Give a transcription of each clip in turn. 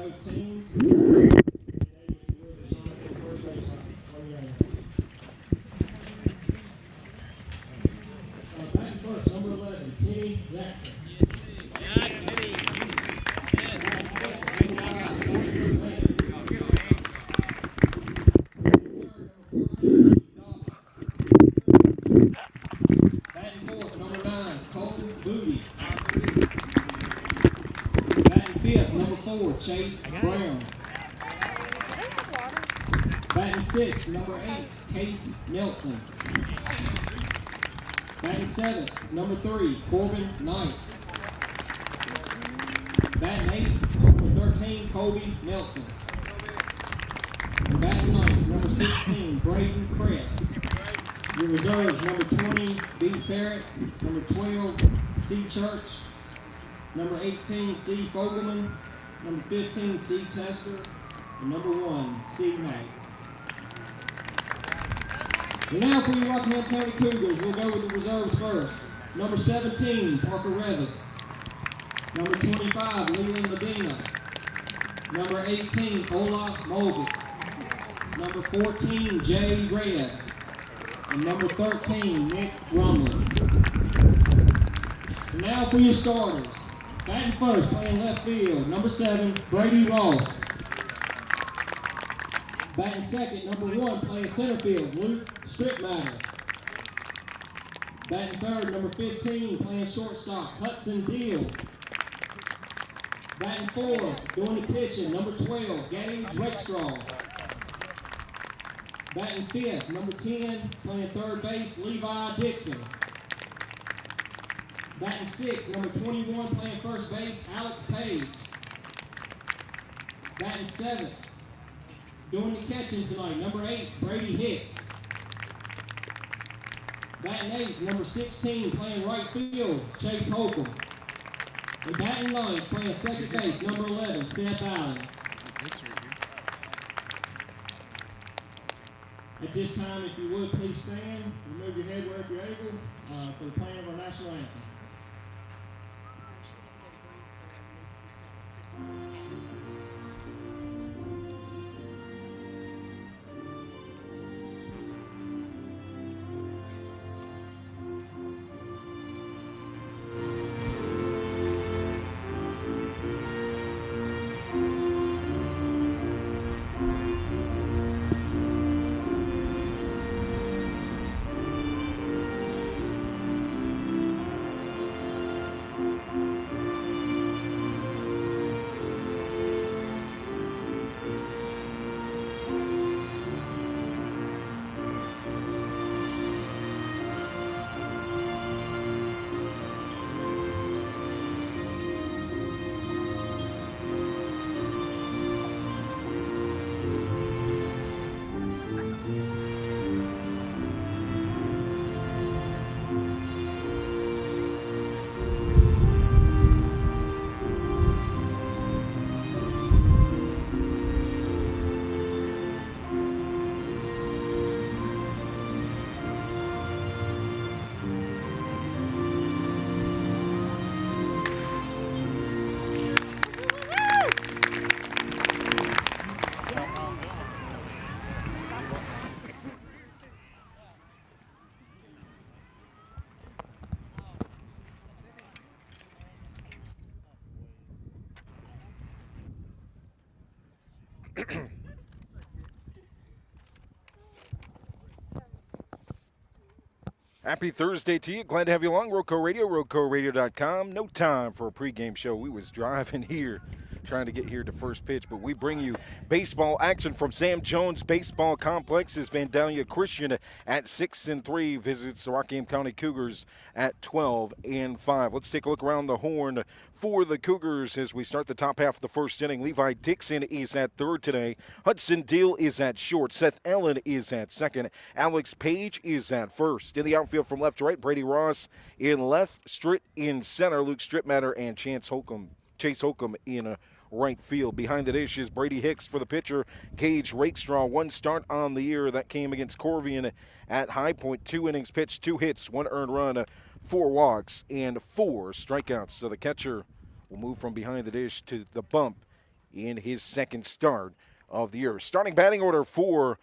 both teams. Batting first, number 11, Kenny Jackson. Batting fourth, number 9, Cole Booty. Batting fifth, number 4, Chase Brown. Batting sixth, number 8, Case Nelson. Batting seventh, number 3, Corbin Knight. Batting eighth, number 13, Colby Nelson. And batting ninth, number 16, Braden Crest. Your reserves, number 20, B. Sarrett. Number 12, C. Church. Number 18, C. Fogelman. Number 15, C. Tester. And number 1, C. Knight. And now for your Rockingham County Cougars, we'll go with the reserves first. Number 17, Parker Revis. Number 25, Leland Medina. Number 18, Ola Mulvey. Number 14, Jay Red. And number 13, Nick Rumley. And now for your starters. Batting first, playing left field, number 7, Brady Ross. Batting second, number 1, playing center field, Luke Stripmatter. Batting third, number 15, playing shortstop, Hudson Deal. Batting fourth, doing the pitching, number 12, Gage Rakestraw. Batting fifth, number 10, playing third base, Levi Dixon. Batting sixth, number 21, playing first base, Alex Page. Batting seventh, doing the catching tonight, number 8, Brady Hicks. Batting eighth, number 16, playing right field, Chase Holcomb. And batting ninth, playing second base, number 11, Seth Allen. At this time, if you would, please stand, remove your head wherever you're able for the playing of our national anthem. Happy Thursday to you. Glad to have you along. Roco Radio, RocoRadio.com. No time for a pregame show. We was driving here, trying to get here to first pitch, but we bring you baseball action from Sam Jones Baseball Complex as Vandalia Christian at 6-3 visits the Rockingham County Cougars at 12-5. Let's take a look around the horn for the Cougars as we start the top half of the first inning. Levi Dixon is at third today. Hudson Deal is at short. Seth Allen is at second. Alex Page is at first. In the outfield from left to right, Brady Ross in left, Stritt in center, Luke Stripmatter and Chase Holcomb in right field. Behind the dish is Brady Hicks for the pitcher. Gage Rakestraw, one start on the year. That came against Corvian at High Point. 2 innings pitched, 2 hits, 1 earned run, 4 walks, and 4 strikeouts. So the catcher will move from behind the dish to the bump in his second start of the year. Starting batting order for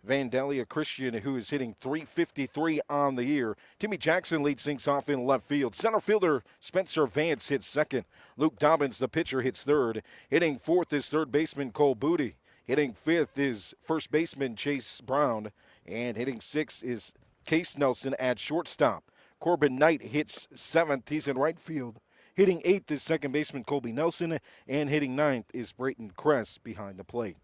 Vandalia Christian, who is hitting .353 on the year. Timmy Jackson leads things off in left field. Center fielder Spencer Vance hits second. Luke Dobbins, the pitcher, hits third. Hitting fourth is third baseman Cole Booty. Hitting fifth is first baseman Chase Brown. And hitting sixth is Case Nelson at shortstop. Corbin Knight hits seventh. He's in right field. Hitting eighth is second baseman Colby Nelson. And hitting ninth is Brayton Kress behind the plate.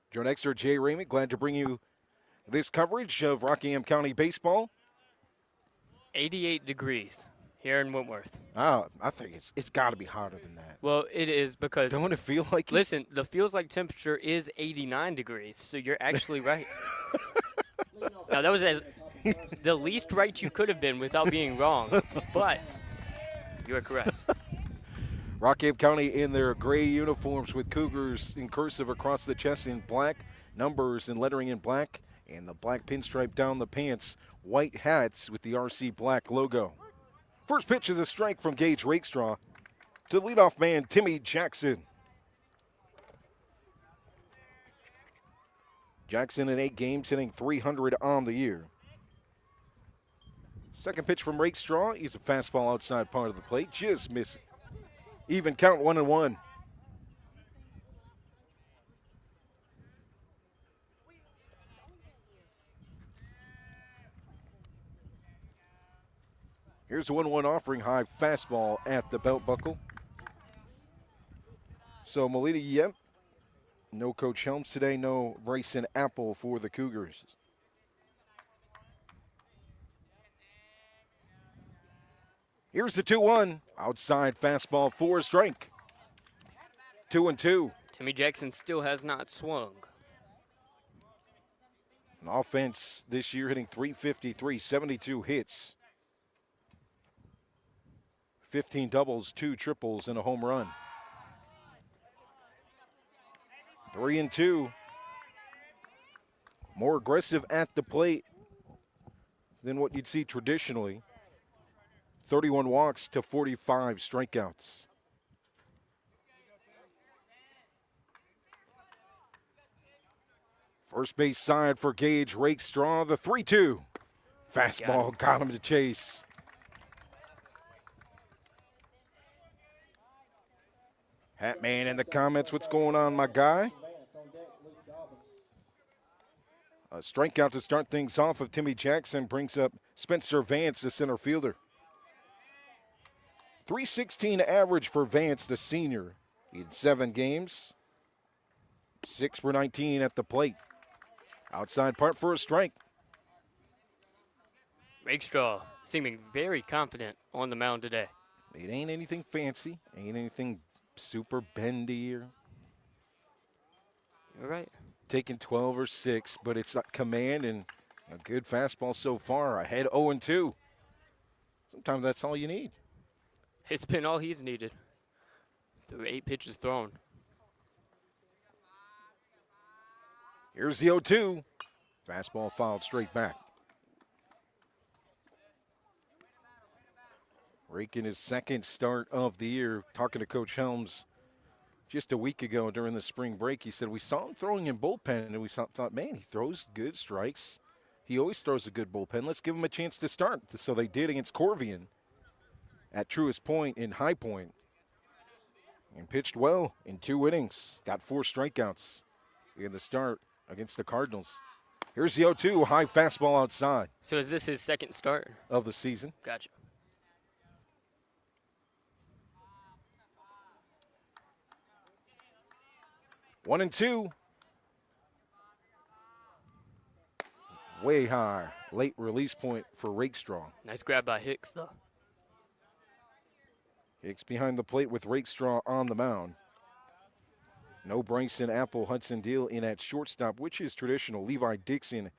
Joe Nexter, Jay Raymond, glad to bring you this coverage of Rockingham County baseball. 88 degrees here in Wentworth. I think it's got to be hotter than that. Well, it is because Don't it feel like it? listen, the feels like temperature is 89 degrees, so you're actually right. Now that was the least right you could have been without being wrong, but you are correct. Rockingham County in their gray uniforms with Cougars in cursive across the chest in black, numbers and lettering in black, and the black pinstripe down the pants, white hats with the RC Black logo. First pitch is a strike from Gage Rakestraw to leadoff man Timmy Jackson. Jackson in 8 games hitting .300 on the year. Second pitch from Rakestraw, he's a fastball outside part of the plate, just missing. Even count 1-1. Here's the 1-1 offering, high fastball at the belt buckle. So Melita, yep. No Coach Helms today, no Bryson Apple for the Cougars. Here's the 2-1. Outside fastball for a strike. 2-2. Timmy Jackson still has not swung. An offense this year hitting .353, 72 hits. 15 doubles, 2 triples, and a home run. 3-2. More aggressive at the plate than what you'd see traditionally. 31 walks to 45 strikeouts. First base side for Gage Rakestraw, the 3-2. Fastball got him to chase. Hatman in the comments, what's going on, my guy? A strikeout to start things off of Timmy Jackson brings up Spencer Vance, the center fielder. .316 average for Vance, the senior, in 7 games. 6 for 19 at the plate. Outside part for a strike. Rakestraw seeming very confident on the mound today. It ain't anything fancy, ain't anything super bendy or You're right. taking 12 or 6, but it's not command and a good fastball so far. Ahead 0-2. Sometimes that's all you need. It's been all he's needed. Through 8 pitches thrown. Here's the 0-2. Fastball fouled straight back. Raking his second start of the year. Talking to Coach Helms just a week ago during the spring break, he said, we saw him throwing in bullpen, and we thought, man, he throws good strikes. He always throws a good bullpen. Let's give him a chance to start. So they did against Corvian at Truist Point in High Point. And pitched well in 2 innings. Got 4 strikeouts in the start against the Cardinals. Here's the 0-2, high fastball outside. So is this his second start? Of the season. Gotcha. One and 2. Way high. Late release point for Rakestraw. Nice grab by Hicks, though. Hicks behind the plate with Rakestraw on the mound. No Bryson Apple, Hudson Deal in at shortstop, which is traditional. Levi Dixon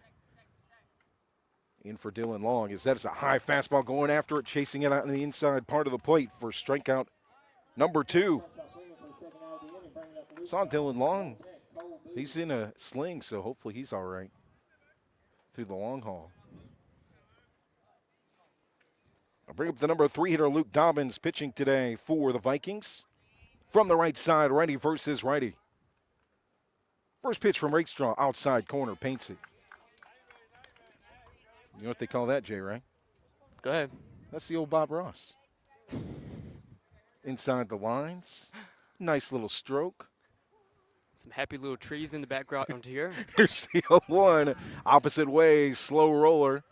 in for Dylan Long. That's a high fastball going after it, chasing it out in the inside part of the plate for strikeout number 2. Saw Dylan Long. He's in a sling, so hopefully he's all right through the long haul. I'll bring up the number 3 hitter, Luke Dobbins, pitching today for the Vikings. from the right side, righty versus righty. First pitch from Rakestraw, outside corner, paints it. You know what they call that, Jay, right? Go ahead. That's the old Bob Ross. Inside the lines. Nice little stroke. Some happy little trees in the background here. Here's the 0-1. Opposite way, slow roller.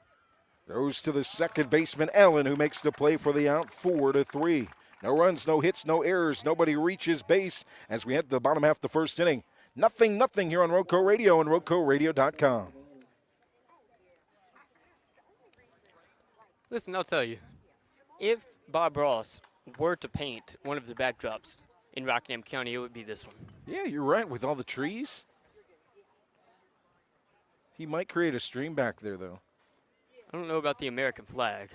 Goes to the second baseman, Allen, who makes the play for the out, 4-3. No runs, no hits, no errors. Nobody reaches base as we head to the bottom half of the first inning. Nothing here on Roco Radio and RocoRadio.com. Listen, I'll tell you. If Bob Ross were to paint one of the backdrops in Rockingham County, it would be this one. Yeah, you're right, with all the trees. He might create a stream back there, though. I don't know about the American flag.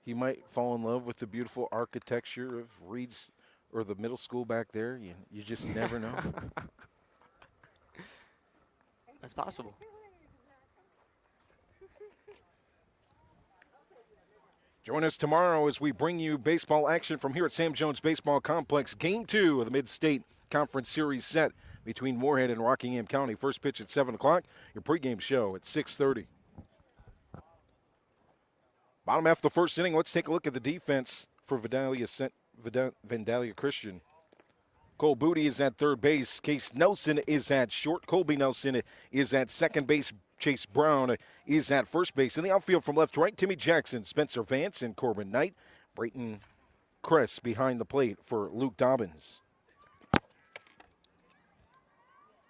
He might fall in love with the beautiful architecture of Reed's or the middle school back there. You just never know. That's possible. Join us tomorrow as we bring you baseball action from here at Sam Jones Baseball Complex. Game 2 of the Mid-State Conference Series set between Moorhead and Rockingham County. First pitch at 7 o'clock. Your pregame show at 6:30. Bottom half of the first inning, let's take a look at the defense for Vandalia Christian. Cole Booty is at third base. Case Nelson is at short. Colby Nelson is at second base. Chase Brown is at first base. In the outfield from left to right, Timmy Jackson, Spencer Vance, and Corbin Knight. Brayton Kress behind the plate for Luke Dobbins.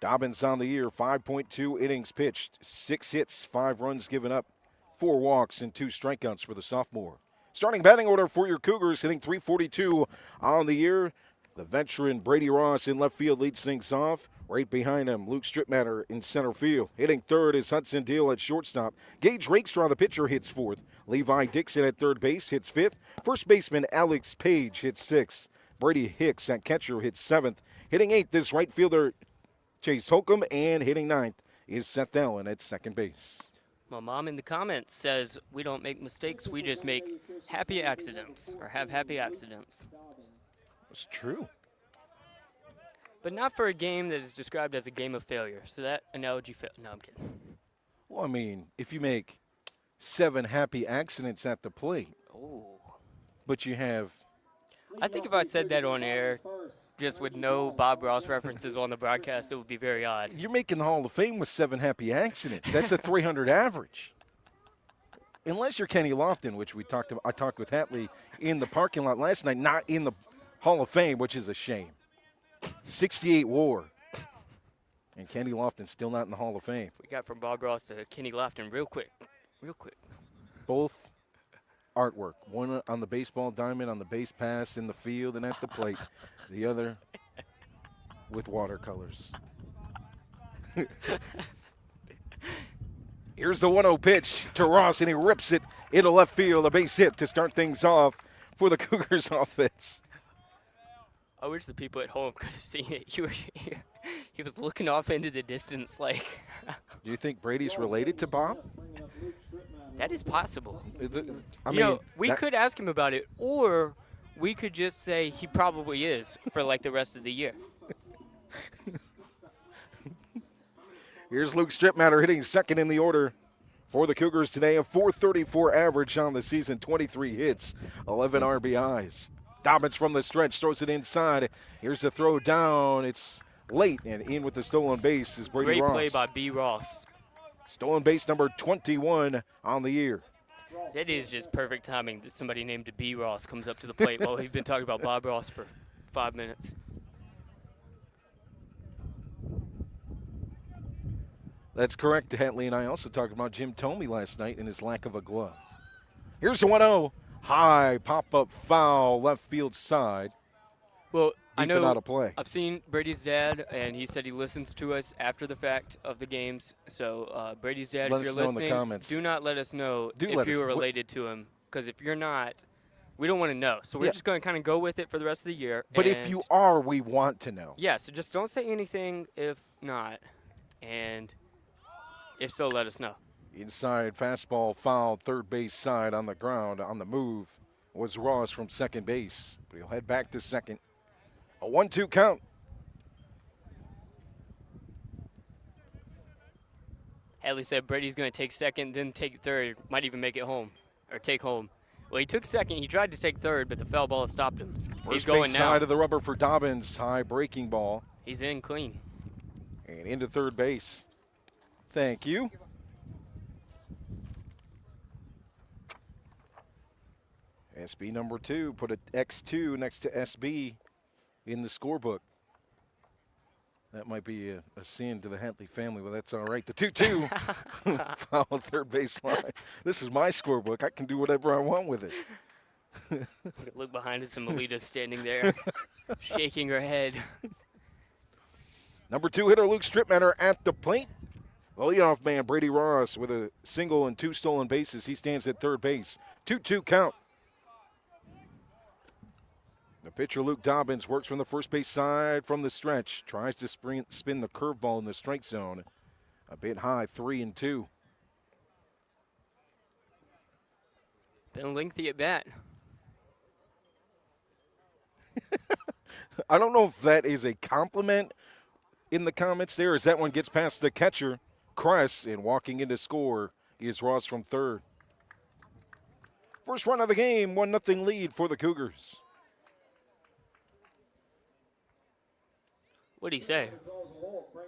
Dobbins on the year, 5.2 innings pitched, 6 hits, 5 runs given up, 4 walks, and 2 strikeouts for the sophomore. Starting batting order for your Cougars, hitting .342 on the year. The veteran Brady Ross in left field leads things off. Right behind him, Luke Stripmatter in center field. Hitting third is Hudson Deal at shortstop. Gage Rakestraw, the pitcher, hits fourth. Levi Dixon at third base hits fifth. First baseman Alex Page hits sixth. Brady Hicks at catcher hits seventh. Hitting eighth is right fielder Chase Holcomb, and hitting ninth is Seth Allen at second base. My mom in the comments says we don't make mistakes, we just make happy accidents, or have happy accidents. That's true. But not for a game that is described as a game of failure. So that analogy no, I'm kidding. Well, I mean, if you make 7 happy accidents at the plate, but you have... I think if I said that on air, just with no Bob Ross references on the broadcast, it would be very odd. You're making the Hall of Fame with 7 happy accidents. That's a 300 average. Unless you're Kenny Lofton, which I talked with Hatley in the parking lot last night, not in the Hall of Fame, which is a shame. 68 WAR. And Kenny Lofton's still not in the Hall of Fame. We got from Bob Ross to Kenny Lofton real quick. Both artwork. One on the baseball diamond, on the base pass, in the field, and at the plate. The other with watercolors. Here's the 1-0 pitch to Ross, and he rips it into left field. A base hit to start things off for the Cougars offense. I wish the people at home could have seen it. He was looking off into the distance like. Do you think Brady's related to Bob? That is possible. I mean, we could ask him about it, or we could just say he probably is for like the rest of the year. Here's Luke Stripmatter hitting second in the order for the Cougars today. A .434 average on the season, 23 hits, 11 RBIs. Dobbins from the stretch throws it inside. Here's the throw down. It's late, and in with the stolen base is Brady Ross. Great play by B. Ross. Stolen base number 21 on the year. That is just perfect timing that somebody named B. Ross comes up to the plate while we've been talking about Bob Ross for 5 minutes. That's correct. Hatley and I also talked about Jim Thome last night and his lack of a glove. Here's the 1-0. High pop-up foul, left field side. Well, I Deep and know out of play. I've seen Brady's dad, and he said he listens to us after the fact of the games. So, Brady's dad, Let if us you're know in the listening, comments. do not let us know Do if let you us- are related to him. Because if you're not, we don't want to know. So we're just going to kind of go with it for the rest of the year. But if you are, we want to know. Yeah, so just don't say anything if not. And if so, let us know. Inside fastball foul, third base side on the ground, on the move. was Ross from second base, but he'll head back to second. A 1-2 count. Hadley said Brady's going to take second, then take third. Might even make it home, or take home. Well, he took second. He tried to take third, but the foul ball stopped him. He's First going base now. side of the rubber for Dobbins. High breaking ball. He's in clean. And into third base. Thank you. SB number 2. Put a X2 next to SB in the scorebook. That might be a sin to the Hatley family, but that's all right. The 2-2 foul third base line. This is my scorebook. I can do whatever I want with it. Look behind us, and Melita's standing there, shaking her head. Number 2 hitter Luke Stripmatter at the plate. The leadoff man Brady Ross with a single and 2 stolen bases. He stands at third base. 2-2 count. The pitcher Luke Dobbins works from the first base side from the stretch. Tries to spin the curveball in the strike zone. A bit high, 3-2. Been a lengthy at bat. I don't know if that is a compliment in the comments there, as that one gets past the catcher, Kress, and walking in to score is Ross from third. First run of the game, 1-0 lead for the Cougars. What'd he say?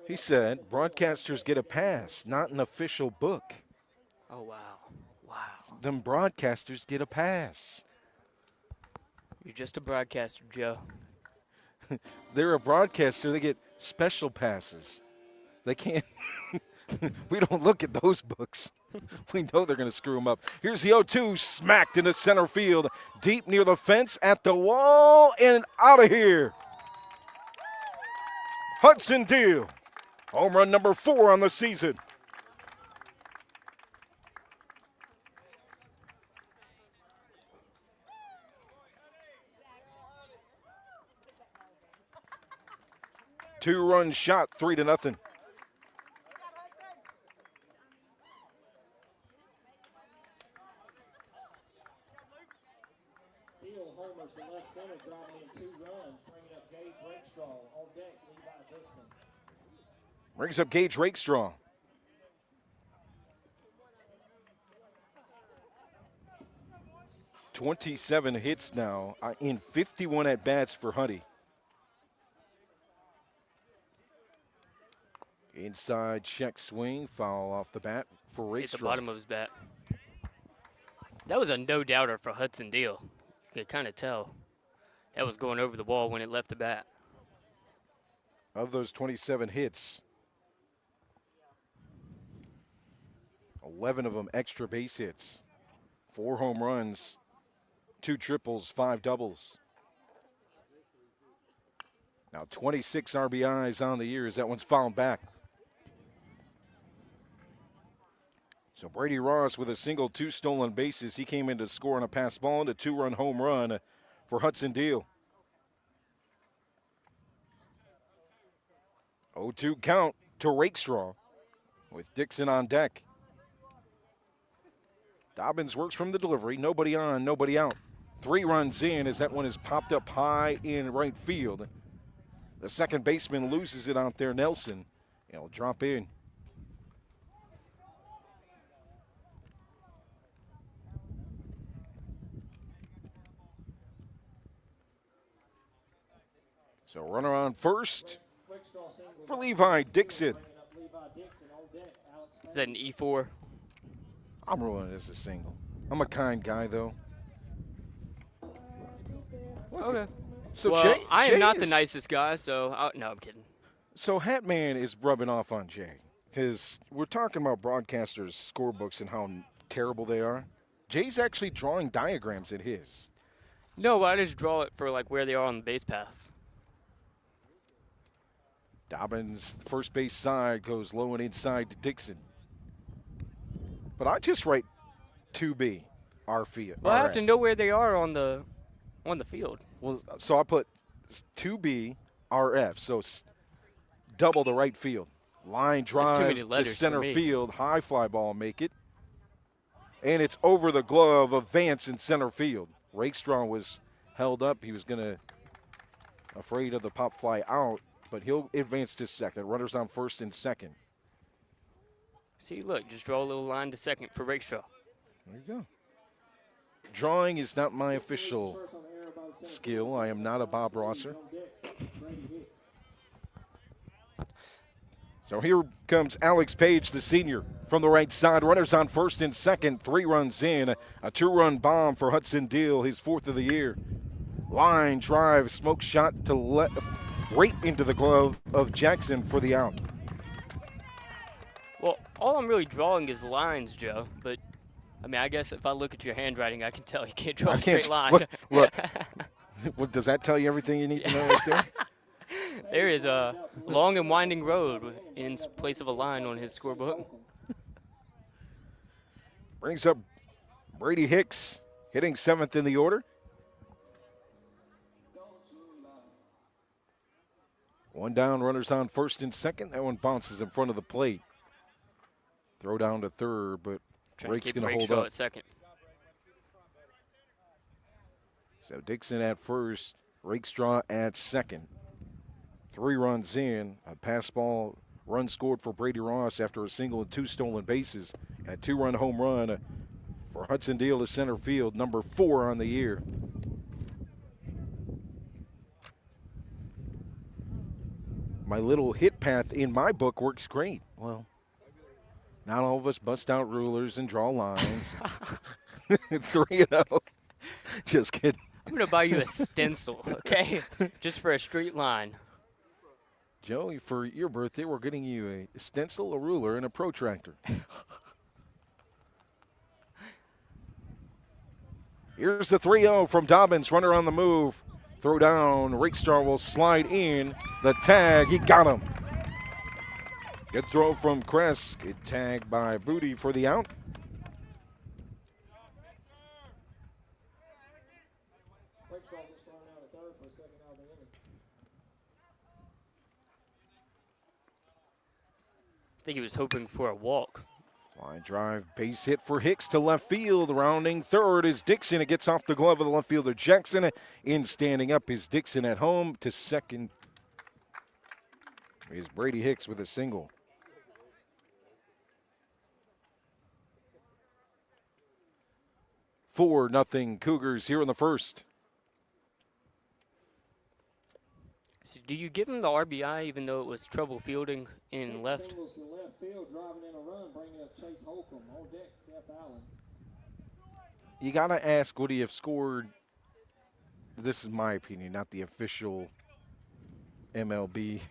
He said, broadcasters get a pass, not an official book. Oh, wow. Wow. Them broadcasters get a pass. You're just a broadcaster, Joe. They're a broadcaster. They get special passes. They can't. We don't look at those books. We know they're going to screw them up. Here's the 0-2, smacked into center field, deep near the fence, at the wall, and out of here. Hudson Deal, home run number 4 on the season. Two-run shot, 3-0. Deal homers to left center, driving in 2 runs, bringing up Gage Rakestraw. On deck, Levi Dixon. Brings up Gage Rakestraw. "27 hits now in 51 at-bats for Huddy. Inside check swing, foul off the bat for Hit the Rakestraw. bottom of his bat. That was a no-doubter for Hudson Deal. You could kind of tell. That was going over the wall when it left the bat. Of those 27 hits, 11 of them extra base hits. 4 home runs, 2 triples, 5 doubles. Now 26 RBIs on the year as that one's fouled back. So Brady Ross with a single, 2 stolen bases. He came in to score on a pass ball and a 2-run home run for Hudson Deal. 0-2 count to Rakestraw with Dixon on deck. Dobbins works from the delivery. Nobody on, nobody out. 3 runs in as that one is popped up high in right field. The second baseman loses it out there, Nelson. It'll drop in. So runner on first for Levi Dixon. Is that an E4? I'm rolling it as a single. I'm a kind guy, though. Okay. So Well, Jay, I Jay am not the is- nicest guy, so no, I'm kidding. So Hatman is rubbing off on Jay because we're talking about broadcasters' scorebooks and how terrible they are. Jay's actually drawing diagrams at his. No, but I just draw it for like where they are on the base paths. Dobbins, first base side, goes low and inside to Dixon. But I just write 2B, R field. Well, I have to know where they are on the field. Well, so I put 2B, RF, so double the right field. Line drive too many to letters for center me. field, high fly ball, make it. And it's over the glove of Vance in center field. Rakestraw was held up. He was afraid of the pop fly out, but he'll advance to second. Runners on first and second. See, look, just draw a little line to second for Rakestraw. There you go. Drawing is not my official skill. I am not a Bob Rosser. So here comes Alex Page, the senior, from the right side. Runners on first and second. 3 runs in. A 2-run bomb for Hudson Deal, his 4th of the year. Line drive, smoke shot to left, right into the glove of Jackson for the out. Well, all I'm really drawing is lines, Joe. But, I mean, I guess if I look at your handwriting, I can tell you can't draw a straight line. Look, what, does that tell you everything you need to know right there? There is a long and winding road in place of a line on his scorebook. Brings up Brady Hicks, hitting 7th in the order. 1 down, runners on first and second. That one bounces in front of the plate. Throw down to third, but Rake's going to hold up. At second. So Dixon at first, Rakestraw at second. 3 runs in, a pass ball run scored for Brady Ross after a single and 2 stolen bases. And a 2-run home run for Hudson Deal to center field, number 4 on the year. My little hit path in my book works great. Well, not all of us bust out rulers and draw lines. 3-0. Just kidding. I'm going to buy you a stencil, okay? Just for a straight line. Joey, for your birthday, we're getting you a stencil, a ruler, and a protractor. Here's the 3-0 from Dobbins, runner on the move. Throw down, Rakestraw will slide in. The tag, he got him. Good throw from Kress. Good tag by Booty for the out. I think he was hoping for a walk. Line drive, base hit for Hicks to left field. Rounding third is Dixon. It gets off the glove of the left fielder Jackson. In standing up is Dixon at home. To second is Brady Hicks with a single. Four nothing Cougars here in the first. So do you give him the RBI even though it was trouble fielding in left? Singles to left field, driving in a run, bringing up Chase Holcomb. On deck, Seth Allen. You got to ask, would he have scored? This is my opinion, not the official MLB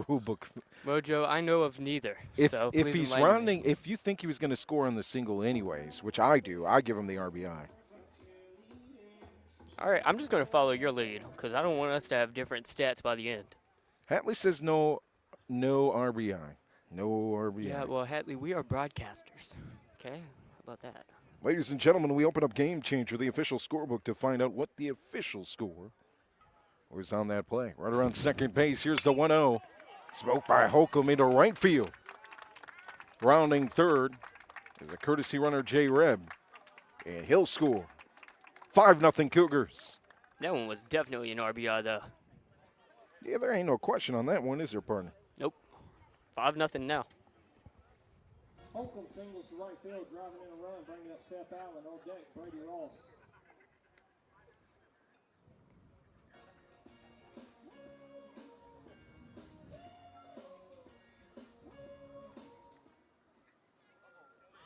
rulebook. Mojo, I know of neither. If please he's enlighten me. rounding, if you think he was going to score on the single anyways, which I do, I give him the RBI. All right, I'm just going to follow your lead because I don't want us to have different stats by the end. Hatley says no RBI. No RBI. Yeah, well, Hatley, we are broadcasters. Okay? How about that? Ladies and gentlemen, we open up Game Changer, the official scorebook, to find out what the official score was on that play. Right around second base, here's the 1-0. Smoked by Holcomb into right field. Rounding third is a courtesy runner, Jay Reb. And he'll score. 5-0 Cougars. That one was definitely an RBI, though. Yeah, there ain't no question on that one, is there, partner? Nope. 5-0 now. Holcomb singles to right field, driving in a run, bringing up Seth Allen. On deck, Brady Ross.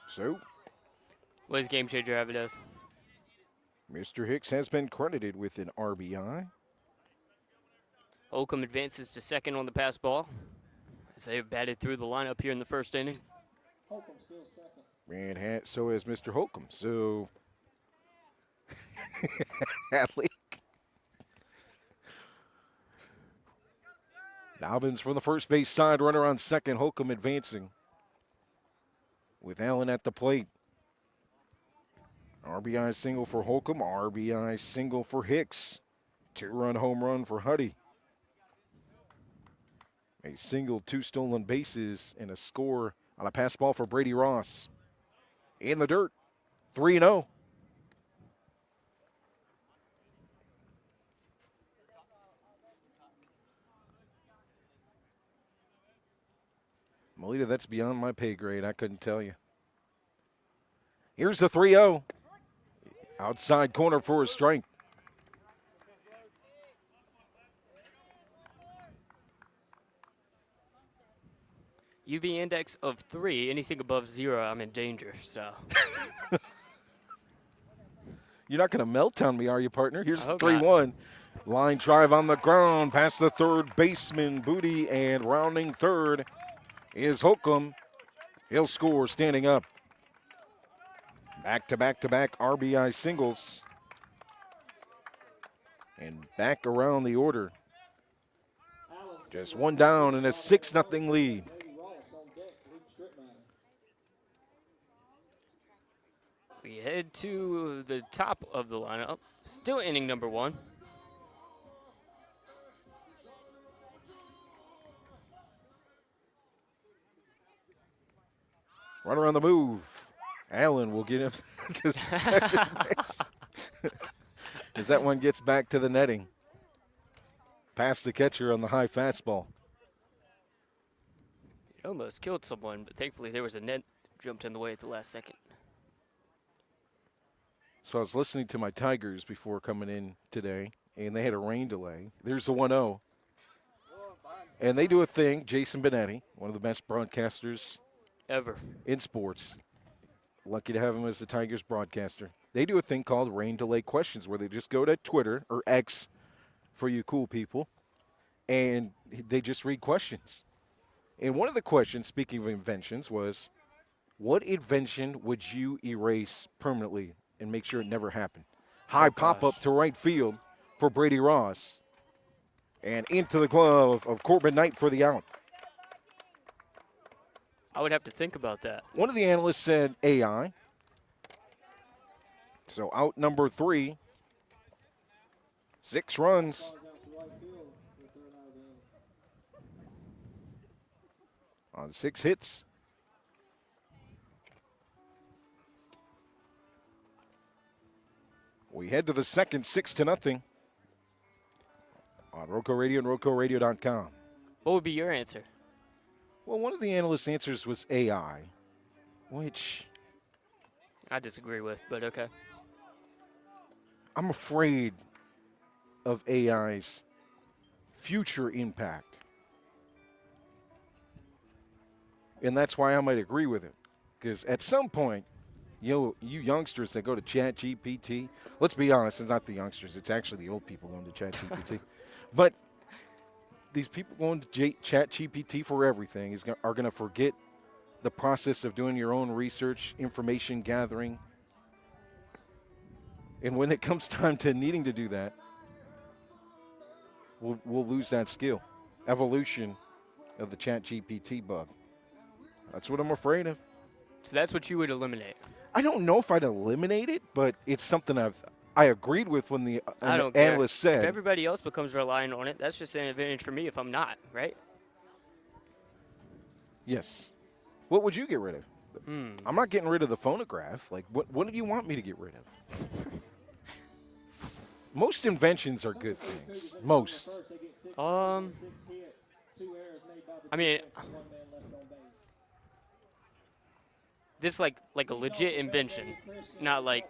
So, What does Game Changer have it as? Mr. Hicks has been credited with an RBI. Holcomb advances to second on the pass ball as they have batted through the lineup here in the first inning. Holcomb still second. And so is Mr. Holcomb. So, Hadley. Dobbins from the first base side, runner on second. Holcomb advancing with Allen at the plate. RBI single for Holcomb, RBI single for Hicks. 2-run home run for Huddy. A single, 2 stolen bases, and a score on a pass ball for Brady Ross. In the dirt, 3-0. Melita, that's beyond my pay grade. I couldn't tell you. Here's the 3-0. Outside corner for a strike. UV index of 3. Anything above 0, I'm in danger. So. You're not going to melt on me, are you, partner? Here's I the hope 3-1. Line drive on the ground past the third baseman, Booty, and rounding third is Holcomb. He'll score standing up. Back-to-back-to-back RBI singles. And back around the order. Just one down and a 6-0 lead. We head to the top of the lineup. Still inning number 1. Runner on the move. Allen will get him to second base. As that one gets back to the netting. Past the catcher on the high fastball. It almost killed someone, but thankfully there was a net jumped in the way at the last second. So I was listening to my Tigers before coming in today, and they had a rain delay. There's the 1-0. And they do a thing, Jason Benetti, one of the best broadcasters Ever. in sports. Lucky to have him as the Tigers broadcaster. They do a thing called rain delay questions where they just go to Twitter, or X for you cool people, and they just read questions. And one of the questions, speaking of inventions, was, what invention would you erase permanently and make sure it never happened? High pop-up to right field for Brady Ross. And into the glove of Corbin Knight for the out. I would have to think about that. One of the analysts said AI. So out number 3. 6 runs. On 6 hits. We head to the second, 6-0. On Roco Radio and RocoRadio.com. What would be your answer? Well, one of the analysts' answers was AI, which I disagree with, but okay. I'm afraid of AI's future impact. And that's why I might agree with it. Because at some point, you youngsters that go to ChatGPT, let's be honest, it's not the youngsters, it's actually the old people going to ChatGPT. But these people going to ChatGPT for everything are going to forget the process of doing your own research, information gathering. And when it comes time to needing to do that, we'll lose that skill. Evolution of the ChatGPT bug. That's what I'm afraid of. So that's what you would eliminate. I don't know if I'd eliminate it, but it's something I agreed with when the I don't analyst care. said. If everybody else becomes reliant on it, that's just an advantage for me if I'm not, right? Yes. What would you get rid of? I'm not getting rid of the phonograph. Like, what do you want me to get rid of? Most inventions are good things. Most. I mean, this like a legit invention, not like.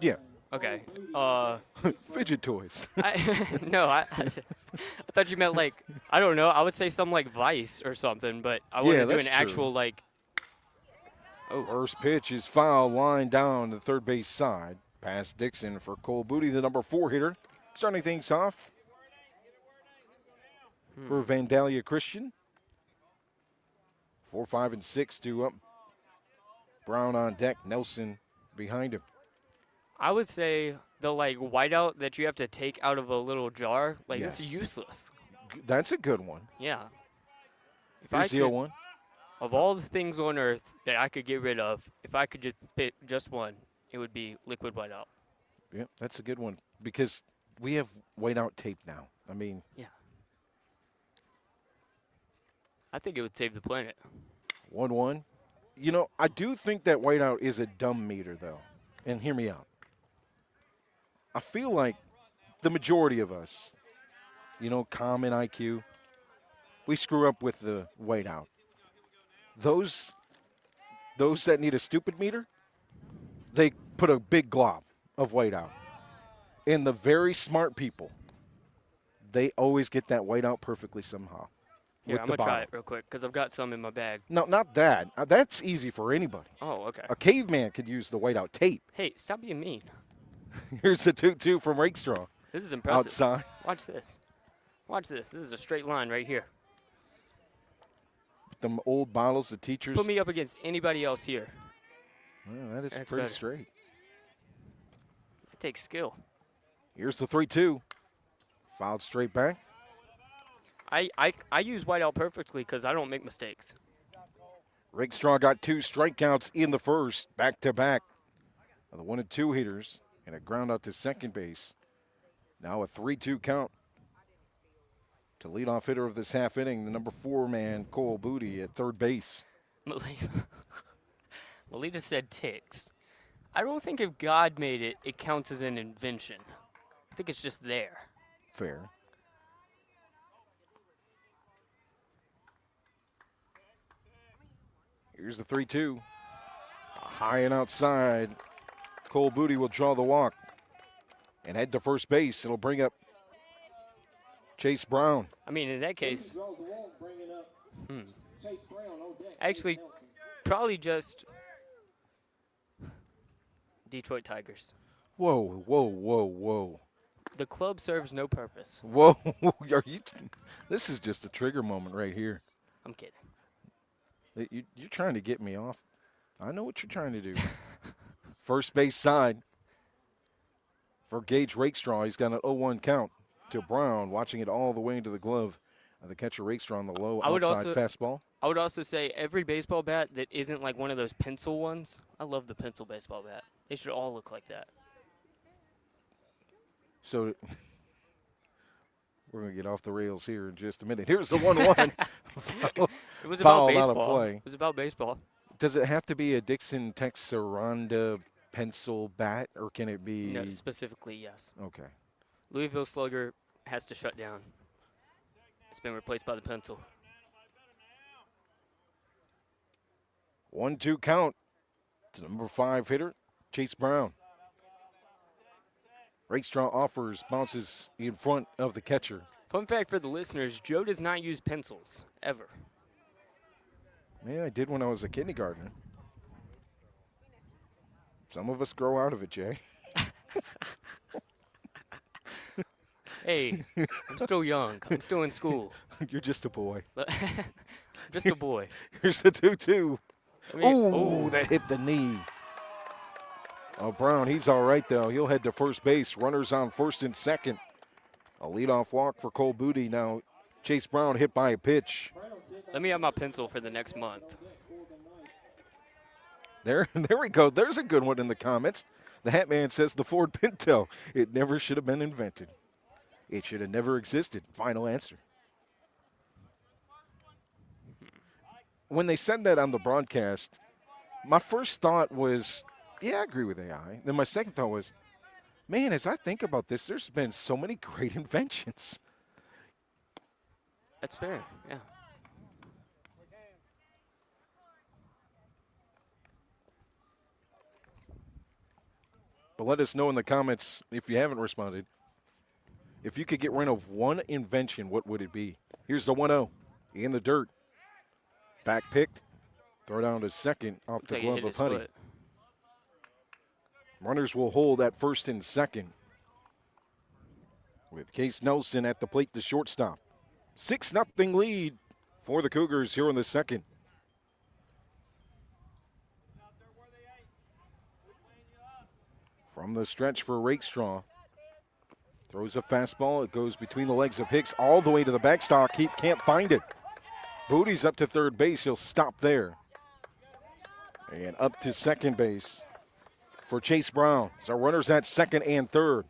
Yeah. Okay. Fidget toys. I thought you meant like, I don't know. I would say something like Vice or something, but I wouldn't do an actual like. Oh. First pitch is foul, line down to the third base side. Pass Dixon for Cole Booty, the number 4 hitter. Starting things off for Vandalia Christian. 4, 5, and 6 to up. Brown on deck, Nelson behind him. I would say the like whiteout that you have to take out of a little jar, like Yes. it's useless. That's a good one. Yeah. If Here's I the could, 0-1. of all the things on earth that I could get rid of, if I could just pick just one, it would be liquid whiteout. Yeah, that's a good one because we have whiteout tape now. I mean. Yeah. I think it would save the planet. 1-1. You know, I do think that whiteout is a dumb meter, though. And hear me out. I feel like the majority of us, common IQ, we screw up with the whiteout. those that need a stupid meter, they put a big glob of white out. And the very smart people, they always get that white out perfectly somehow. Here, with I'm the going to try bottle. it real quick because I've got some in my bag. No, not that. That's easy for anybody. Oh, okay. A caveman could use the whiteout tape. Hey, stop being mean. Here's the 2-2 from Rakestraw. This is impressive. Outside. Watch this. Watch this. This is a straight line right here. Them old bottles the teachers. Put me up against anybody else here. Well, that is That's pretty better. straight. It takes skill. Here's the 3-2. Fouled straight back. I use whiteout perfectly because I don't make mistakes. Rakestraw got 2 strikeouts in the first, back-to-back. The 1-2 hitters, and a ground out to second base. Now a 3-2 count to leadoff hitter of this half inning, the number 4 man, Cole Booty at third base. Melita said ticks. I don't think if God made it, it counts as an invention. I think it's just there. Fair. Here's the 3-2. High and outside. Cole Booty will draw the walk and head to first base. It'll bring up Chase Brown. I mean, in that case, Draws the walk, bringing up Chase Brown on deck. actually, probably just Detroit Tigers. Whoa, whoa, whoa, whoa. The club serves no purpose. Whoa, are you? This is just a trigger moment right here. I'm kidding. You're trying to get me off. I know what you're trying to do. First base side for Gage Rakestraw. He's got an 0-1 count to Brown, watching it all the way into the glove of the catcher Rakestraw on the low outside fastball. I would also say every baseball bat that isn't like one of those pencil ones. I love the pencil baseball bat. They should all look like that. So we're going to get off the rails here in just a minute. Here's the 1-1. It was about Fouled out of baseball. play. It was about baseball. Does it have to be a Dixon Texaranda pencil bat, or can it be? No, specifically, yes. Okay. Louisville Slugger has to shut down. It's been replaced by the pencil. 1-2 count to number 5 hitter, Chase Brown. Rakestraw offers, bounces in front of the catcher. Fun fact for the listeners, Joe does not use pencils, ever. Yeah, I did when I was a kindergartner. Some of us grow out of it, Jay. Hey, I'm still young. I'm still in school. You're just a boy. Just a boy. Here's the 2-2. I mean, Ooh, that hit the knee. Oh, Brown, he's all right, though. He'll head to first base. Runners on first and second. A leadoff walk for Cole Booty. Now, Chase Brown hit by a pitch. Let me have my pencil for the next month. There we go. There's a good one in the comments. The Hat Man says the Ford Pinto. It never should have been invented. It should have never existed. Final answer. When they said that on the broadcast, my first thought was, yeah, I agree with AI. Then my second thought was, man, as I think about this, there's been so many great inventions. That's fair, yeah. But let us know in the comments, if you haven't responded, if you could get rid of one invention, what would it be? Here's the 1-0 in the dirt. Back picked. Throw down to second off the glove of Honey. Runners will hold at first and second, with Case Nelson at the plate, the shortstop. 6-0 lead for the Cougars here in the second. From the stretch for Rakestraw. Throws a fastball. It goes between the legs of Hicks all the way to the backstop. Can't find it. Booty's up to third base. He'll stop there. And up to second base for Chase Brown. So runners at second and third.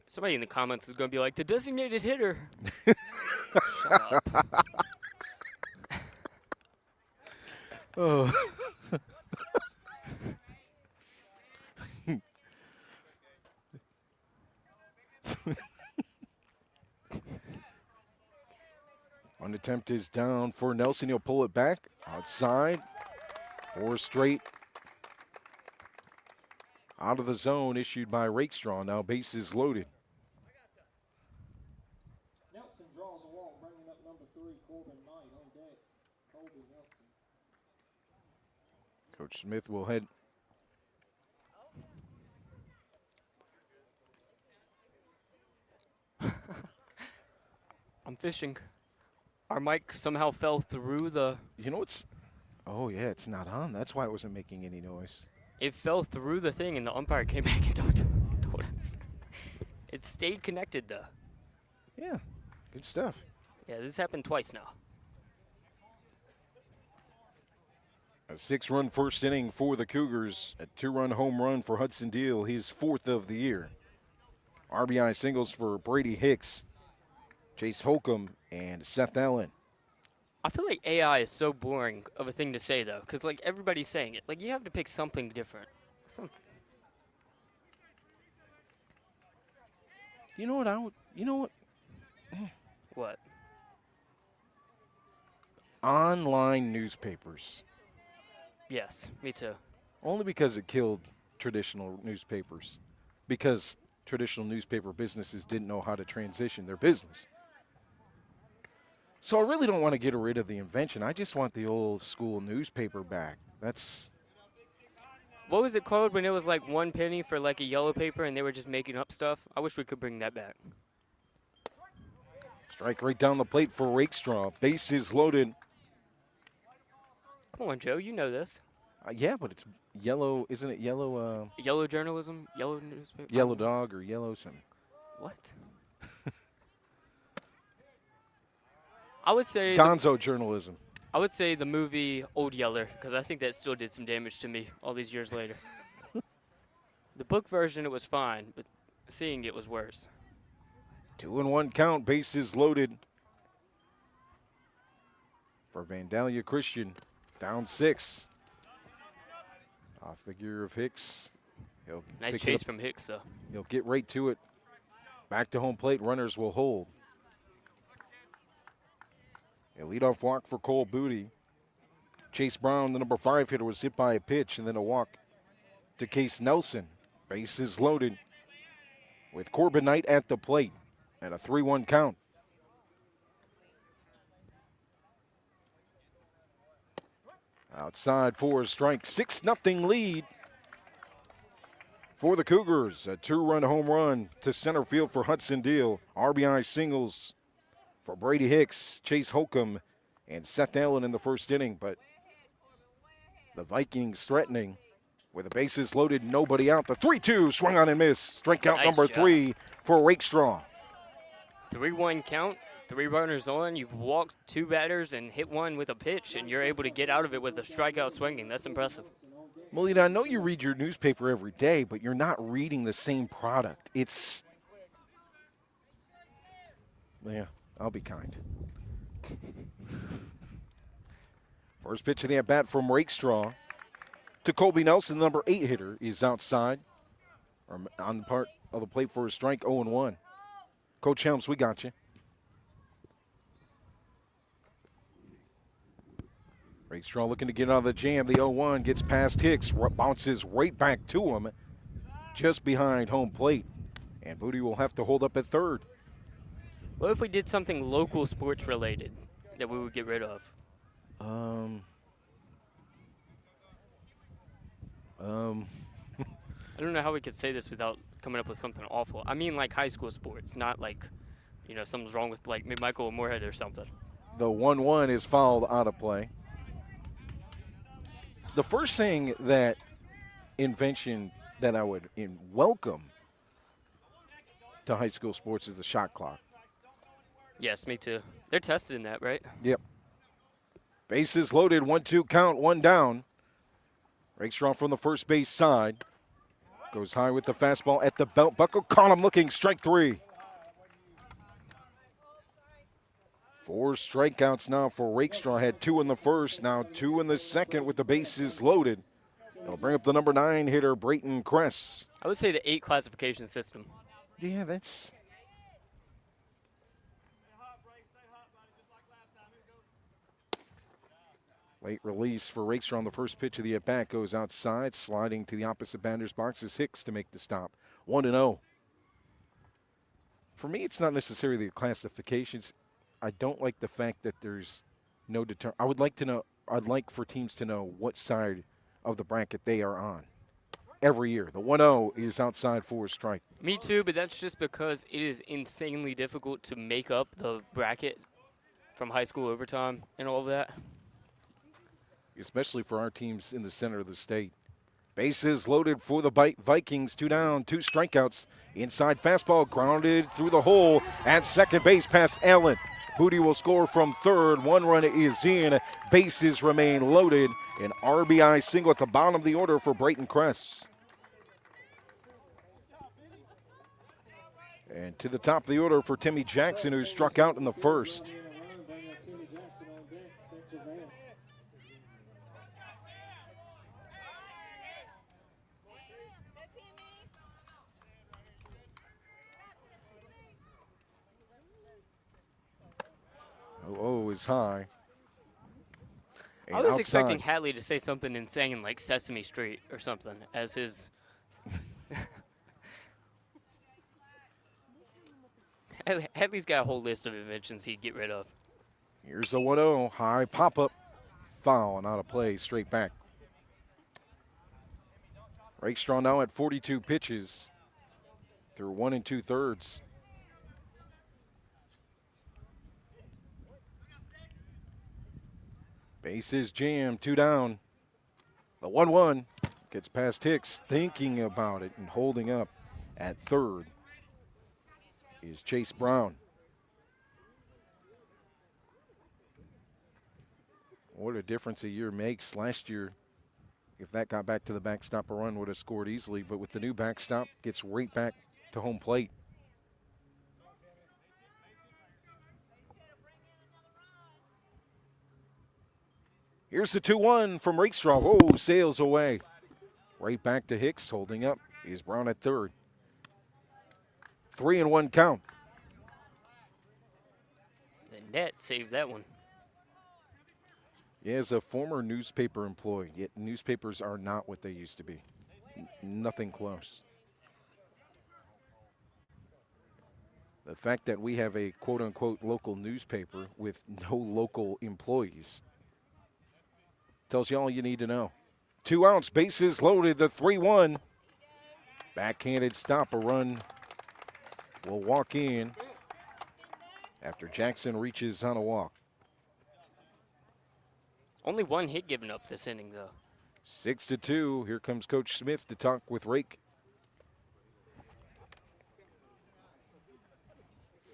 Somebody in the comments is going to be like, the designated hitter. Shut up. Oh. One attempt is down for Nelson. He'll pull it back. Outside, 4 straight out of the zone issued by Rakestraw. Now bases loaded. Nelson draws a walk, bringing up number 3, Corbin Knight on deck. Colby Nelson. Coach Smith will head. I'm fishing. Our mic somehow fell through the. You know what's? Oh yeah, it's not on. That's why it wasn't making any noise. It fell through the thing, and the umpire came back and told us. It stayed connected though. Yeah, good stuff. Yeah, this happened twice now. A 6-run first inning for the Cougars. A 2-run home run for Hudson Deal, his 4th of the year. RBI singles for Brady Hicks, Chase Holcomb, and Seth Allen. I feel like AI is so boring of a thing to say though, because like everybody's saying it. Like you have to pick something different. Something. You know what I would? You know what? What? Online newspapers. Yes, me too. Only because it killed traditional newspapers. Because traditional newspaper businesses didn't know how to transition their business. So I really don't want to get rid of the invention. I just want the old school newspaper back. That's. What was it called when it was like 1 penny for like a yellow paper and they were just making up stuff? I wish we could bring that back. Strike right down the plate for Rakestraw. Bases loaded. Come on, Joe, you know this. Yeah, but it's yellow. Isn't it yellow? Yellow journalism? Yellow newspaper? Yellow dog or yellow something. What? I would say Gonzo journalism. I would say the movie Old Yeller, because I think that still did some damage to me all these years later. The book version, it was fine, but seeing it was worse. 2-1 count, bases loaded for Vandalia Christian. Down 6. Off the gear of Hicks. He'll Nice chase from Hicks, though. He'll get right to it. Back to home plate, runners will hold. A leadoff walk for Cole Booty. Chase Brown, the number 5 hitter, was hit by a pitch, and then a walk to Case Nelson. Bases loaded with Corbin Knight at the plate and a 3-1 count. Outside for a strike, 6-0 lead for the Cougars. A 2-run home run to center field for Hudson Deal. RBI singles for Brady Hicks, Chase Holcomb, and Seth Allen in the first inning. But the Vikings threatening with the bases loaded, nobody out. The 3-2 swung on and missed. Strikeout Nice number job. 3 for Rakestraw. 3-1 count, 3 runners on. You've walked 2 batters and hit 1 with a pitch, and you're able to get out of it with a strikeout swinging. That's impressive. Melina, I know you read your newspaper every day, but you're not reading the same product. It's, yeah, I'll be kind. First pitch of the at-bat from Rakestraw to Colby Nelson, the number 8 hitter, is outside, or on the part of the plate for a strike, 0-1. Coach Helms, we got you. Rakestraw looking to get out of the jam. The 0-1 gets past Hicks, bounces right back to him, just behind home plate. And Booty will have to hold up at third. What if we did something local sports related that we would get rid of? I don't know how we could say this without coming up with something awful. I mean like high school sports, not like, you know, something's wrong with like Michael Moorhead or something. The 1-1 is fouled out of play. The first thing that invention that I would welcome to high school sports is the shot clock. Yes, me too. They're tested in that, right? Yep. Bases loaded, 1-2 count, 1 down. Rakestraw from the first base side. Goes high with the fastball at the belt buckle. Caught him looking, strike 3. 4 strikeouts now for Rakestraw. Had 2 in the first, now 2 in the second with the bases loaded. They'll bring up the number 9 hitter, Brayton Kress. I would say the 8 classification system. Yeah, that's... Late release for Rakestraw on the first pitch of the at-bat goes outside, sliding to the opposite batter's box is Hicks to make the stop. 1-0. For me, it's not necessarily the classifications. I don't like the fact that there's no I would like to know. I'd like for teams to know what side of the bracket they are on. Every year, the 1-0 is outside for a strike. Me too, but that's just because it is insanely difficult to make up the bracket from high school overtime and all of that. Especially for our teams in the center of the state. Bases loaded for the Vikings. 2 down, 2 strikeouts. Inside fastball grounded through the hole at second base past Allen. Booty will score from third. 1 run is in. Bases remain loaded. An RBI single at the bottom of the order for Brayton Kress. And to the top of the order for Timmy Jackson, who struck out in the first. Oh, is high. And I was outside. expecting Hadley to say something insane like Sesame Street or something as his. Hadley's got a whole list of inventions he'd get rid of. Here's the 1-0. High pop-up. Foul and out of play. Straight back. Rakestraw now at 42 pitches through 1 2/3. Bases jammed, 2 down. The 1-1 gets past Hicks, thinking about it and holding up at third is Chase Brown. What a difference a year makes. Last year, if that got back to the backstop, a run would have scored easily, but with the new backstop, gets right back to home plate. Here's the 2-1 from Rakestraw. Oh, sails away. Right back to Hicks, holding up is Brown at third. 3-1 count. The net saved that one. Yeah, as a former newspaper employee, yet newspapers are not what they used to be. Nothing close. The fact that we have a quote-unquote local newspaper with no local employees tells you all you need to know. 2 outs, bases loaded, the 3-1. Backhanded stop, a run will walk in after Jackson reaches on a walk. Only 1 hit given up this inning, though. 6-2. Here comes Coach Smith to talk with Rake.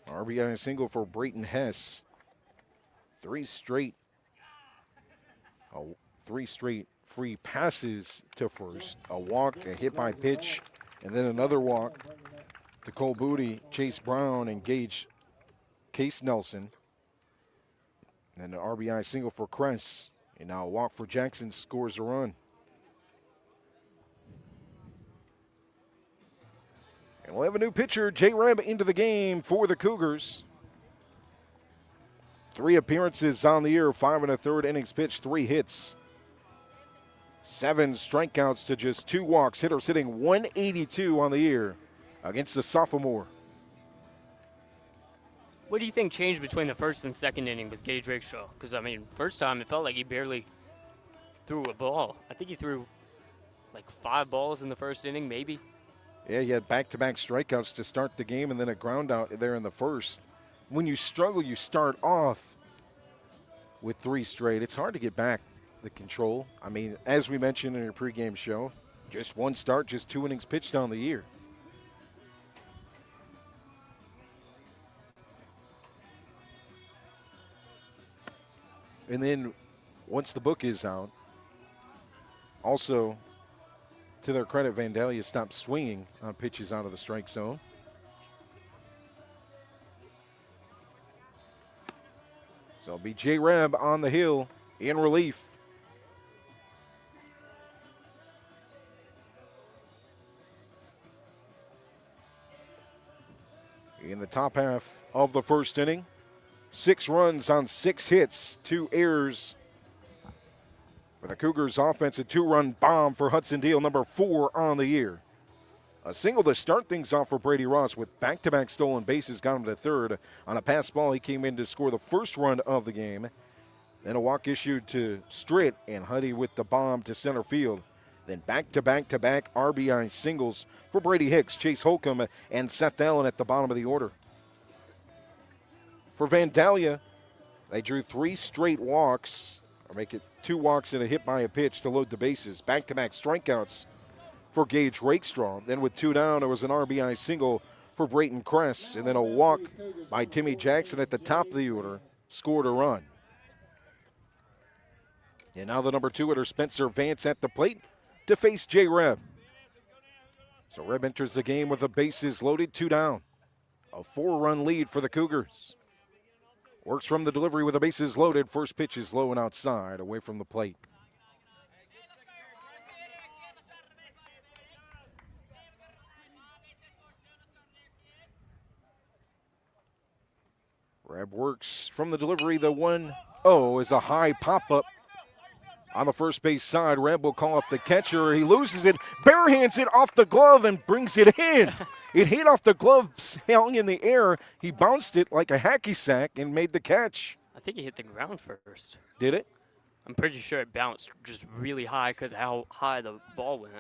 RBI single for Brayton Hess. 3 straight free passes to first. A walk, a hit by pitch, and then another walk to Cole Booty, Chase Brown, and Case Nelson. And an RBI single for Kress. And now a walk for Jackson scores a run. And we'll have a new pitcher, J-Reb, into the game for the Cougars. 3 appearances on the year, 5 1/3 innings pitched, 3 hits. 7 strikeouts to just 2 walks. Hitter sitting 182 on the year against the sophomore. What do you think changed between the first and second inning with Gage Rakestraw? Because, I mean, first time it felt like he barely threw a ball. I think he threw like 5 balls in the first inning, maybe. Yeah, he had back-to-back strikeouts to start the game and then a ground out there in the first. When you struggle, you start off with 3 straight. It's hard to get back the control. I mean, as we mentioned in your pregame show, just 1 start, just 2 innings pitched on the year. And then once the book is out, also, to their credit, Vandalia stopped swinging on pitches out of the strike zone. So it'll be J-Reb on the hill in relief. In the top half of the first inning, 6 runs on 6 hits, 2 errors. For the Cougars offense, a 2-run bomb for Hudson Deal, number 4 on the year. A single to start things off for Brady Ross with back-to-back stolen bases, got him to third. On a pass ball, he came in to score the first run of the game. Then a walk issued to Stritt, and Huddy with the bomb to center field. Then back-to-back-to-back RBI singles for Brady Hicks, Chase Holcomb, and Seth Allen at the bottom of the order. For Vandalia, they drew 3 straight walks, or make it 2 walks and a hit by a pitch to load the bases. Back-to-back strikeouts for Gage Rakestraw. Then with 2 down, there was an RBI single for Brayton Kress, and then a walk by Timmy Jackson at the top of the order, scored a run. And now the number 2 hitter, Spencer Vance, at the plate to face Jay Reb. So Reb enters the game with the bases loaded, 2 down. A 4-run lead for the Cougars. Works from the delivery with the bases loaded. First pitch is low and outside, away from the plate. Reb works from the delivery. The 1-0 is a high pop-up on the first base side. Reb will call off the catcher. He loses it, barehands it off the glove and brings it in. It hit off the glove, hung in the air. He bounced it like a hacky sack and made the catch. I think it hit the ground first. Did it? I'm pretty sure it bounced just really high because of how high the ball went.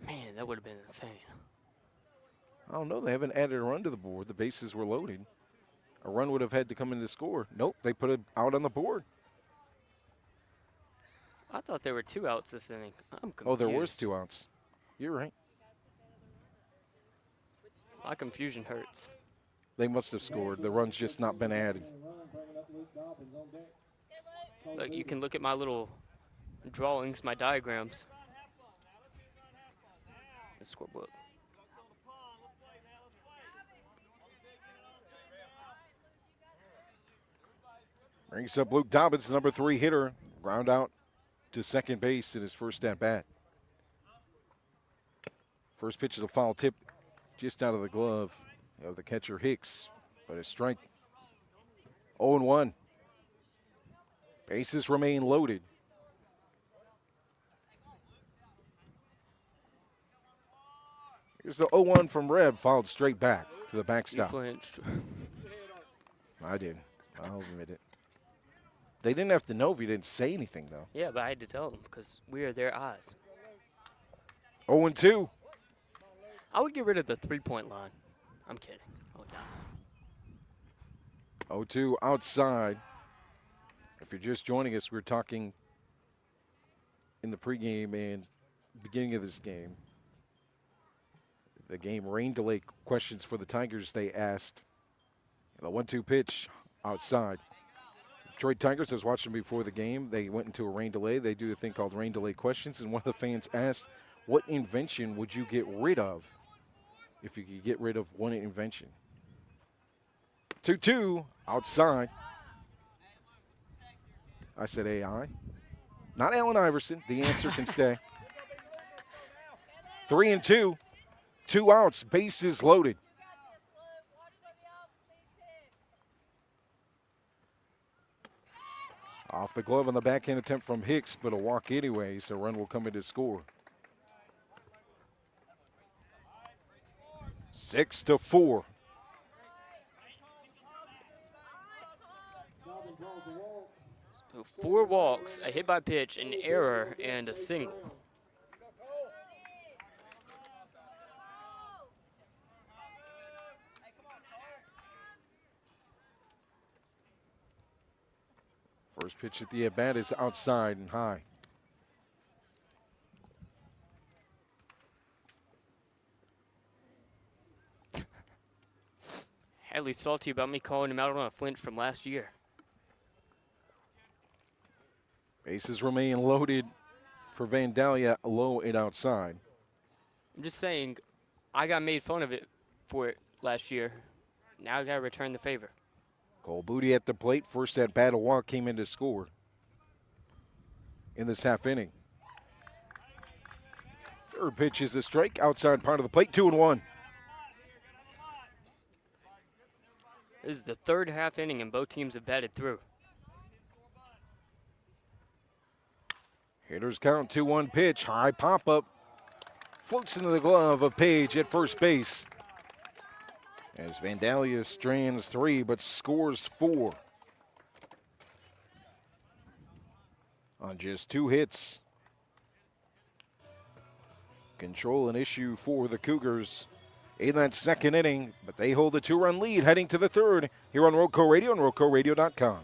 Man, that would have been insane. I don't know. They haven't added a run to the board. The bases were loaded. A run would have had to come in to score. Nope, they put it out on the board. I thought there were 2 outs this inning. I'm confused. Oh, there was 2 outs. You're right. My confusion hurts. They must have scored. The run's just not been added. Look, you can look at my little drawings, my diagrams. The scorebook. Brings up Luke Dobbins, the number 3 hitter. Ground out to second base in his first at-bat. First pitch is a foul tip just out of the glove of the catcher Hicks, but a strike. 0-1. Bases remain loaded. Here's the 0-1 from Reb, fouled straight back to the backstop. You flinched. I did. I'll admit it. They didn't have to know if you didn't say anything, though. Yeah, but I had to tell them because we are their eyes. 0-2. I would get rid of the 3-point line. I'm kidding. Oh, no. 0-2 outside. If you're just joining us, we're talking in the pregame and beginning of this game. The game rain delay questions for the Tigers they asked. The 1-2 pitch outside. Detroit Tigers, I was watching before the game. They went into a rain delay. They do a thing called rain delay questions, and one of the fans asked, what invention would you get rid of if you could get rid of one invention? 2-2 outside. I said AI. Not Allen Iverson. The answer can stay. 3-2. 2 outs. Bases loaded. Off the glove on the backhand attempt from Hicks, but a walk anyway, so a run will come in to score. 6-4. So 4 walks, a hit by pitch, an error, and a single. First pitch at the at-bat is outside and high. Hadley's salty about me calling him out on a flinch from last year. Bases remain loaded for Vandalia, low and outside. I'm just saying, I got made fun of it for it last year. Now I got to return the favor. Cole Booty at the plate. First at bat, a walk came in to score in this half inning. Third pitch is a strike outside part of the plate, 2-1. This This is the third half inning, and both teams have batted through. Hitters count 2-1 pitch. High pop up. Floats into the glove of Page at first base. As Vandalia strands 3 but scores 4 on just 2 hits. Control an issue for the Cougars in that second inning, but they hold a 2-run lead heading to the third here on Roco Radio and RocoRadio.com.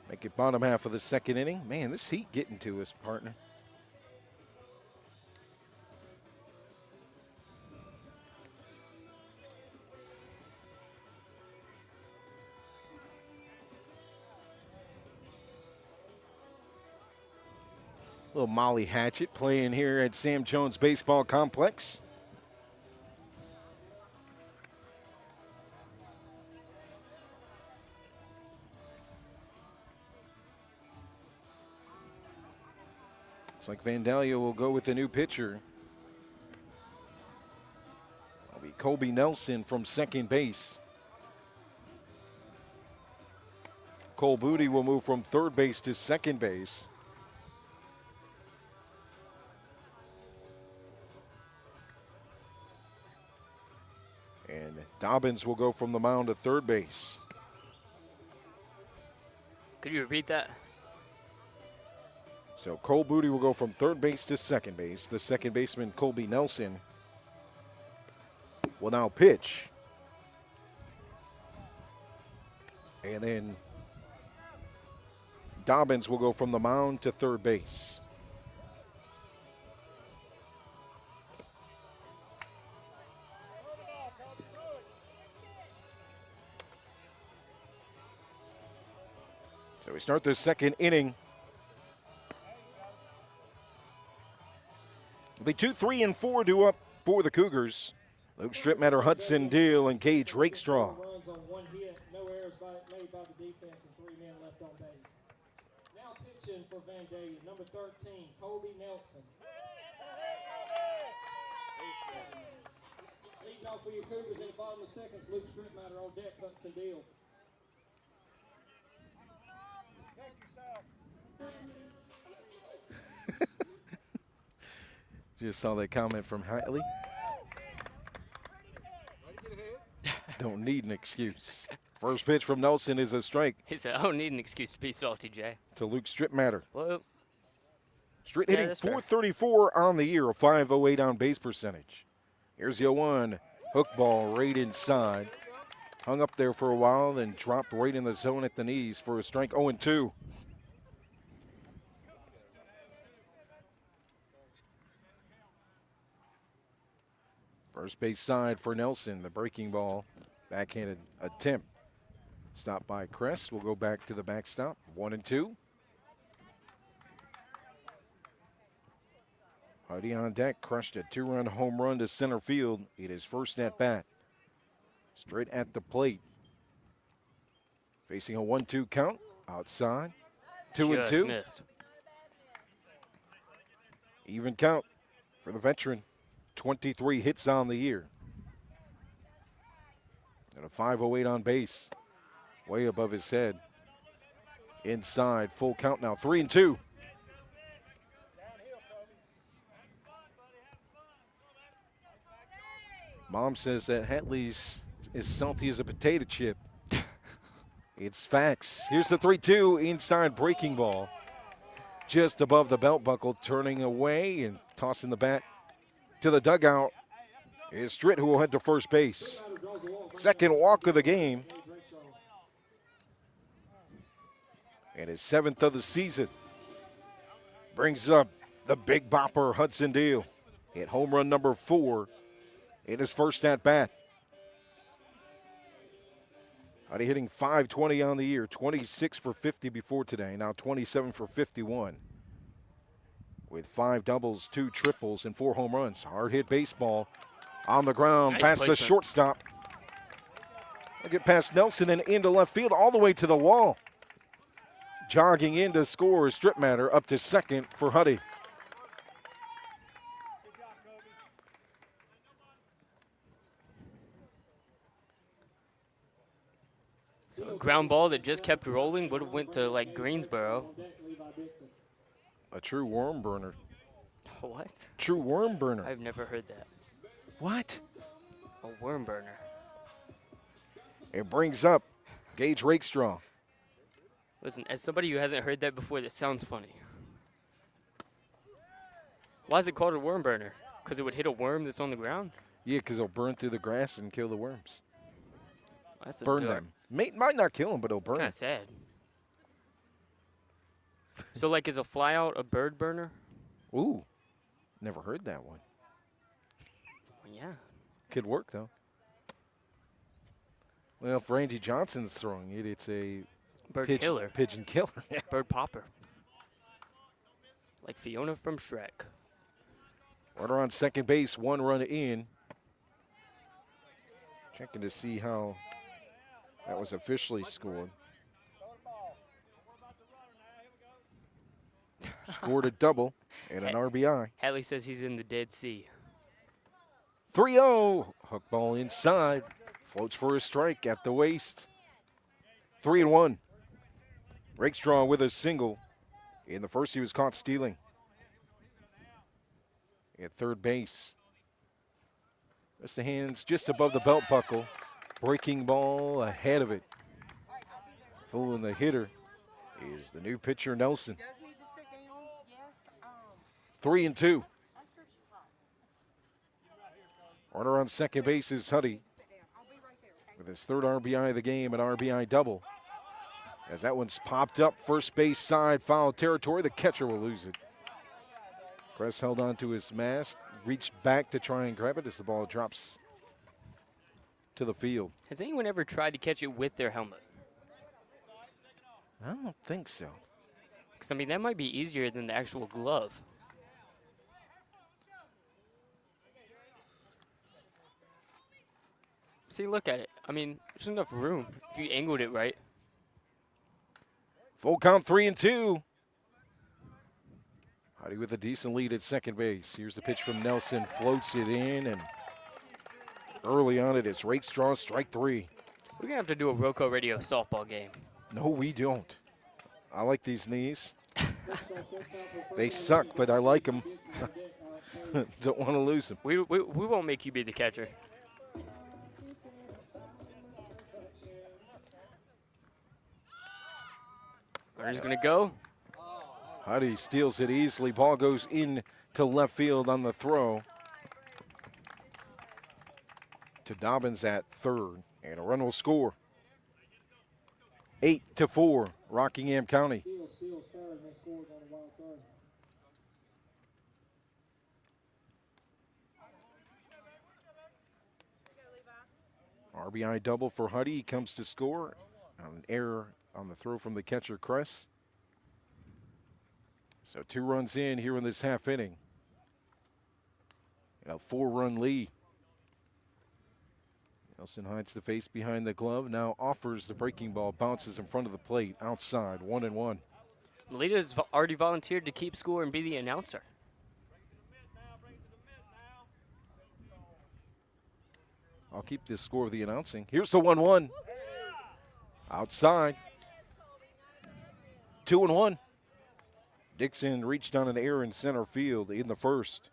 Make it bottom half of the second inning. Man, this heat getting to us, partner. Little Molly Hatchet playing here at Sam Jones Baseball Complex. Looks like Vandalia will go with a new pitcher. That'll be Colby Nelson from second base. Cole Booty will move from third base to second base. And Dobbins will go from the mound to third base. Could you repeat that? So Cole Booty will go from third base to second base. The second baseman, Colby Nelson, will now pitch. And then Dobbins will go from the mound to third base. So we start the second inning. It'll be 2, 3, and 4 due up for the Cougars. Luke Stripmatter, Hudson Deal, and Gage Rakestraw. Runs on 1 hit, no errors made by the defense, and 3 men left on base. Now pitching for Vandalia, number 13, Colby Nelson. Leading off for your Cougars in the bottom of the seconds, Luke Stripmatter on deck, Hudson Deal. Just saw that comment from Hatley. Don't need an excuse. First pitch from Nelson is a strike. He said, I don't need an excuse to be salty, Jay. To Luke Stripmatter. Well, Straight yeah, hitting that's fair. .434 on the year, a .508 on base percentage. Here's the 0-1. Hook ball right inside. Hung up there for a while, then dropped right in the zone at the knees for a strike. 0-2. First base side for Nelson, the breaking ball, backhanded attempt. Stopped by Kress. We'll go back to the backstop. 1-2. Huddy on deck, crushed a 2-run home run to center field. It is first at bat. Straight at the plate. Facing a 1-2 count. Outside. 2-2. Missed. Even count for the veteran. 23 hits on the year. And a .508 on base. Way above his head. Inside, full count now. 3-2. Mom says that Hatley's is salty as a potato chip. It's facts. Here's the 3-2 inside breaking ball. Just above the belt buckle, turning away and tossing the bat to the dugout is Stritt, who will head to first base. Second walk of the game. And his 7th of the season. Brings up the big bopper Hudson Deal. Hit home run number 4 in his first at bat. Huddy hitting .520 on the year, 26 for 50 before today, now 27 for 51. With 5 doubles, 2 triples, and 4 home runs. Hard hit baseball on the ground, Nice past placement. the shortstop. I'll get past Nelson and into left field, all the way to the wall. jogging in to score. Strip matter up to second for Huddy. So a ground ball that just kept rolling would have went to like Greensboro. A true worm burner. What? True worm burner. I've never heard that. What? A worm burner. It brings up Gage Rakestraw. Listen, as somebody who hasn't heard that before, that sounds funny. Why is it called a worm burner? Because it would hit a worm that's on the ground? Yeah, because it'll burn through the grass and kill the worms. That's Burn them. Might not kill them, but it'll burn Kind them. of sad. So, like, is a fly out a bird burner? Ooh, never heard that one. Well, yeah. Could work, though. Well, if Randy Johnson's throwing it, it's a Bird pigeon killer. Pigeon killer. Bird popper. Like Fiona from Shrek. Runner on second base, 1 run in. Checking to see how that was officially scored. Scored a double and an RBI. Hadley says he's in the Dead Sea. 3-0. Hook ball inside. Floats for a strike at the waist. 3-1. Rakestraw with a single. In the first, he was caught stealing. At third base. That's the hands just above the belt buckle. Breaking ball ahead of it. Fooling the hitter is the new pitcher, Nelson. 3-2. Runner on second base is Huddy with his third RBI of the game, an RBI double. As that one's popped up, first base side, foul territory. The catcher will lose it. Kress held on to his mask, reached back to try and grab it as the ball drops to the field. Has anyone ever tried to catch it with their helmet? I don't think so. Because, I mean, that might be easier than the actual glove. See, look at it. I mean, there's enough room if you angled it right. Full count, 3-2. Huddy with a decent lead at second base. Here's the pitch from Nelson, floats it in, and early on it is Rakestraw, strike 3. We're going to have to do a Roco Radio softball game. No, we don't. I like these knees. They suck, but I like them. Don't want to lose them. We won't make you be the catcher. Runner's going to go. Huddy steals it easily. Ball goes in to left field on the throw. To Dobbins at third, and a run will score. 8-4, Rockingham County. RBI double for Huddy. He comes to score. An error on the throw from the catcher, Kress. So 2 runs in here in this half inning. And a 4-run lead. Nelson hides the face behind the glove, now offers the breaking ball, bounces in front of the plate, outside, 1-1. Melita's already volunteered to keep score and be the announcer. I'll keep this score of the announcing. Here's the 1-1. Outside. 2-1. Dixon reached on an error in center field in the first.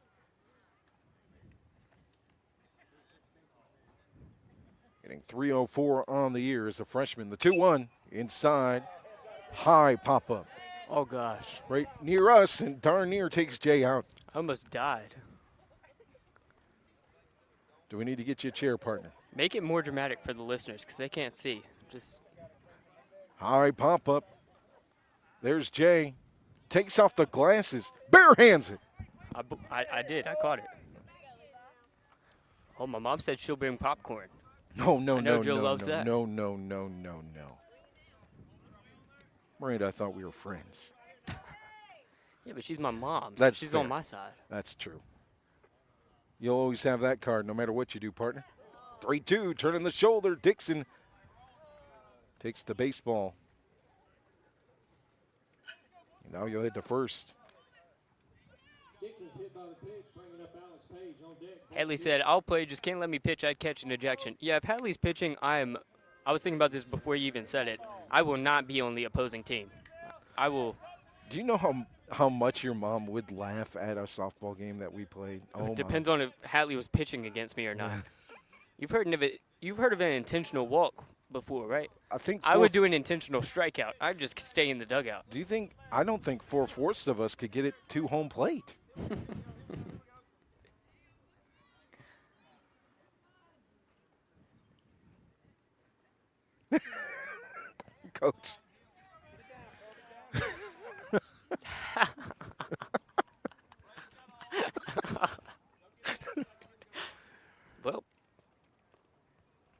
Hitting .304 on the year as a freshman. The 2-1 inside. High pop-up. Oh, gosh. Right near us, and darn near takes Jay out. I almost died. Do we need to get you a chair, partner? Make it more dramatic for the listeners because they can't see. Just high pop-up. There's Jay. Takes off the glasses. Bare hands it. I did. I caught it. Oh, my mom said she'll bring popcorn. No. Joe loves that. No. Miranda, I thought we were friends. Yeah, but she's my mom, so That's she's fair. on my side. That's true. You'll always have that card no matter what you do, partner. 3-2, turning the shoulder. Dixon takes the baseball. Now you'll hit the first. Dixon's hit by the pitch, bringing up Alex Page on deck. Hadley said, "I'll play, just can't let me pitch. I'd catch an ejection." Yeah, if Hadley's pitching, I was thinking about this before you even said it. I will not be on the opposing team. I will. Do you know how much your mom would laugh at a softball game that we played? Oh, It depends on if Hadley was pitching against me or not. You've heard of it. You've heard of an intentional walk before, right? I think I would do an intentional strikeout. I'd just stay in the dugout. Do you think? I don't think 4/4 of us could get it to home plate. Coach. Well,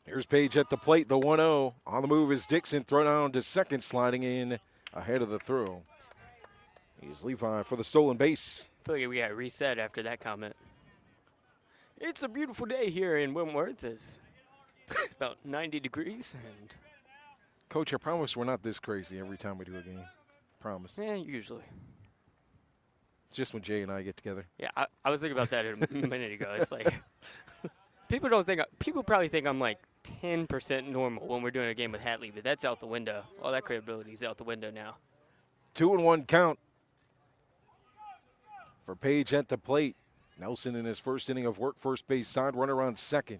here's Page at the plate, the 1-0. On the move is Dixon, thrown down to second, sliding in ahead of the throw. He's Levi for the stolen base. I feel like we got reset after that comment. It's a beautiful day here in Wentworth. It's about 90 degrees. And Coach, I promise we're not this crazy every time we do a game. Promise. yeah, usually. It's just when Jay and I get together. Yeah, I was thinking about that a minute ago. It's like people probably think I'm like 10% normal when we're doing a game with Hadley, but that's out the window. All that credibility is out the window now. 2-1 count for Page at the plate. Nelson in his first inning of work, first base side, runner on second.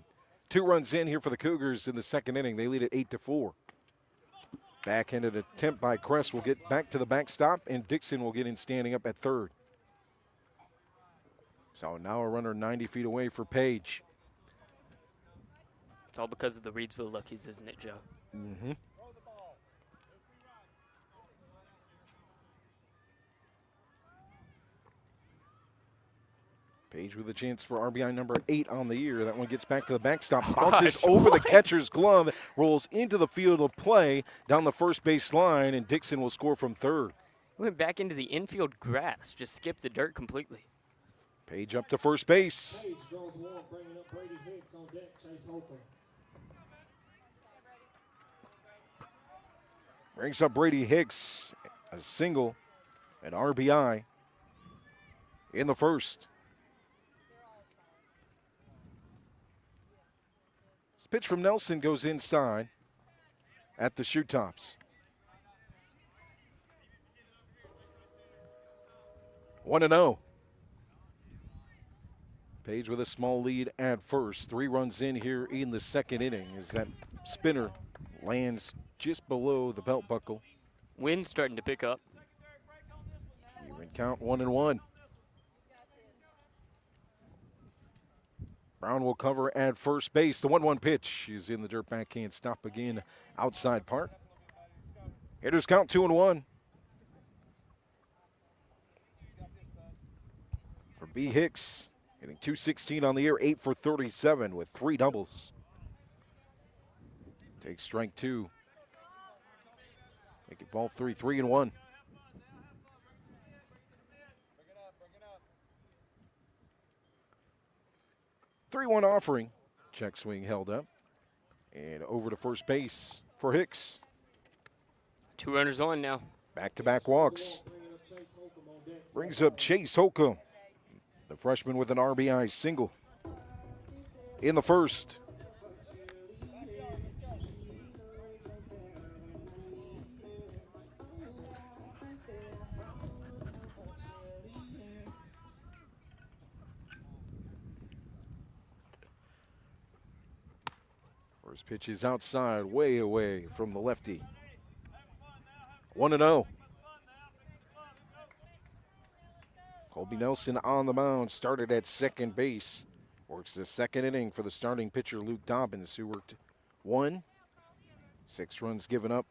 2 runs in here for the Cougars in the second inning. They lead at 8-4. Backhanded attempt by Kress will get back to the backstop, and Dixon will get in standing up at third. So now a runner 90 feet away for Page. It's all because of the Reedsville Luckies, isn't it, Joe? Mm-hmm. Page with a chance for RBI number 8 on the year. That one gets back to the backstop, bounces over the catcher's glove, rolls into the field of play down the first base line, and Dixon will score from third. Went back into the infield grass, just skipped the dirt completely. Page up to first base. Page draws one, bringing up Brady Hicks on deck. Chase Holcomb. Brings up Brady Hicks, a single, an RBI in the first. This pitch from Nelson goes inside at the shoe tops. 1-0. Page with a small lead at first. 3 runs in here in the second inning as that spinner lands just below the belt buckle. Wind's starting to pick up. Even count 1-1. Brown will cover at first base. The 1-1 pitch is in the dirt, backhand stop again outside part. Hitters count 2-1. For B. Hicks, hitting .216 on the year, 8 for 37 with 3 doubles. Takes strike 2. Make it ball 3, 3-1. Three-one offering. Check swing held up. And over to first base for Hicks. 2 runners on now. Back-to-back walks. Brings up Chase Holcomb, the freshman with an RBI single in the first. First pitch is outside, way away from the lefty. 1-0. Colby Nelson on the mound, started at second base. Works the second inning for the starting pitcher, Luke Dobbins, who worked 6 runs given up,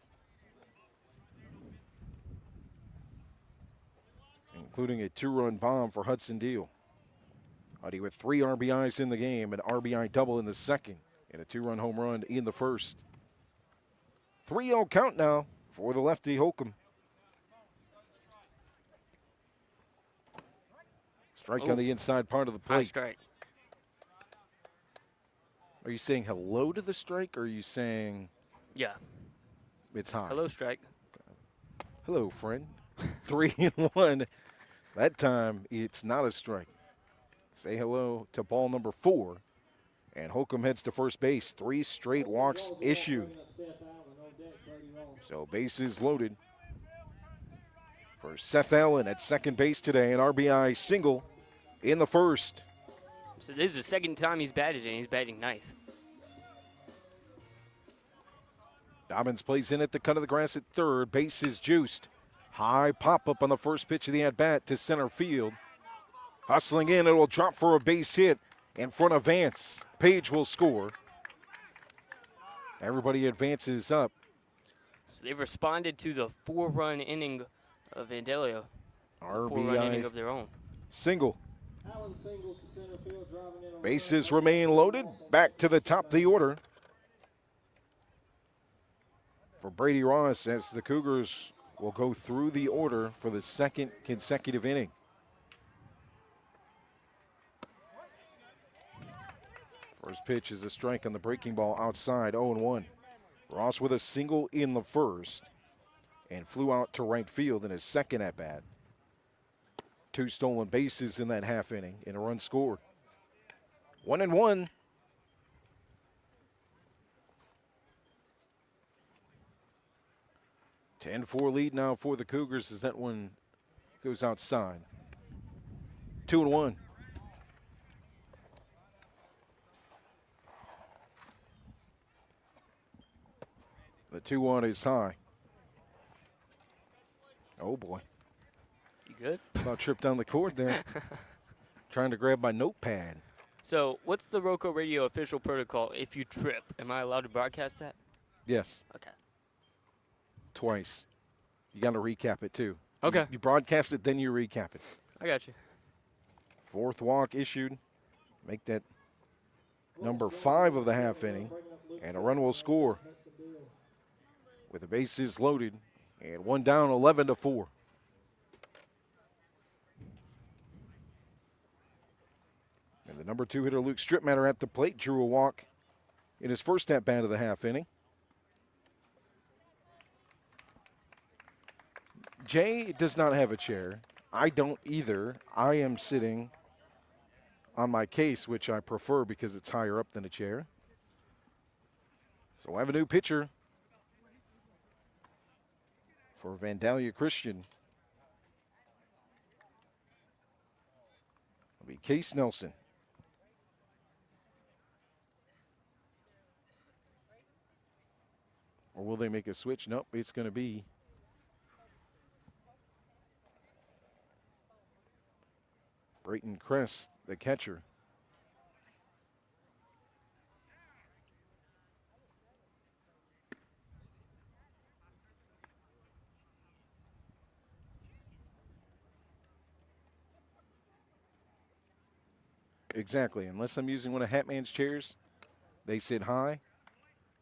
including a 2-run bomb for Hudson Deal. Huddy with 3 RBIs in the game, an RBI double in the second, and a 2-run home run in the first. 3-0 count now for the lefty Holcomb. Strike on the inside part of the plate. High strike. Are you saying hello to the strike, or are you saying Yeah. it's high? Hello, strike. Hello, friend. 3-1. That time, it's not a strike. Say hello to ball number 4. And Holcomb heads to first base. 3 straight walks issued. So bases loaded for Seth Allen at second base today. An RBI single in the first. So this is the second time he's batted, and he's batting ninth. Dobbins plays in at the cut of the grass at third. Base is juiced. High pop-up on the first pitch of the at-bat to center field. Hustling in, it will drop for a base hit in front of Vance. Page will score. Everybody advances up. So they've responded to the 4-run inning of Vandalia. RBI 4-run inning of their own. single. Bases remain loaded. Back to the top of the order for Brady Ross as the Cougars will go through the order for the second consecutive inning. First pitch is a strike on the breaking ball outside, 0-1. Ross with a single in the first and flew out to right field in his second at-bat. 2 stolen bases in that half inning and a run scored. 1-1. A 10-4 lead now for the Cougars as that one goes outside. 2-1. The 2-1 is high. Oh boy. You good? About tripped down the court there. Trying to grab my notepad. So what's the Rocco Radio official protocol if you trip? Am I allowed to broadcast that? Yes. Okay. Twice. You got to recap it too. Okay. You broadcast it, then you recap it. I got you. 4th walk issued. Make that number 5 of the half inning. And a run will score with the bases loaded. And 1 down, 11-4. And the number 2 hitter, Luke Stripmatter, at the plate, drew a walk in his first at-bat of the half inning. Jay does not have a chair. I don't either. I am sitting on my case, which I prefer because it's higher up than a chair. So we'll have a new pitcher for Vandalia Christian. It'll be Case Nelson. Or will they make a switch? Nope, it's going to be Brayton Kress, the catcher. Exactly. Unless I'm using one of Hatman's chairs, they sit high.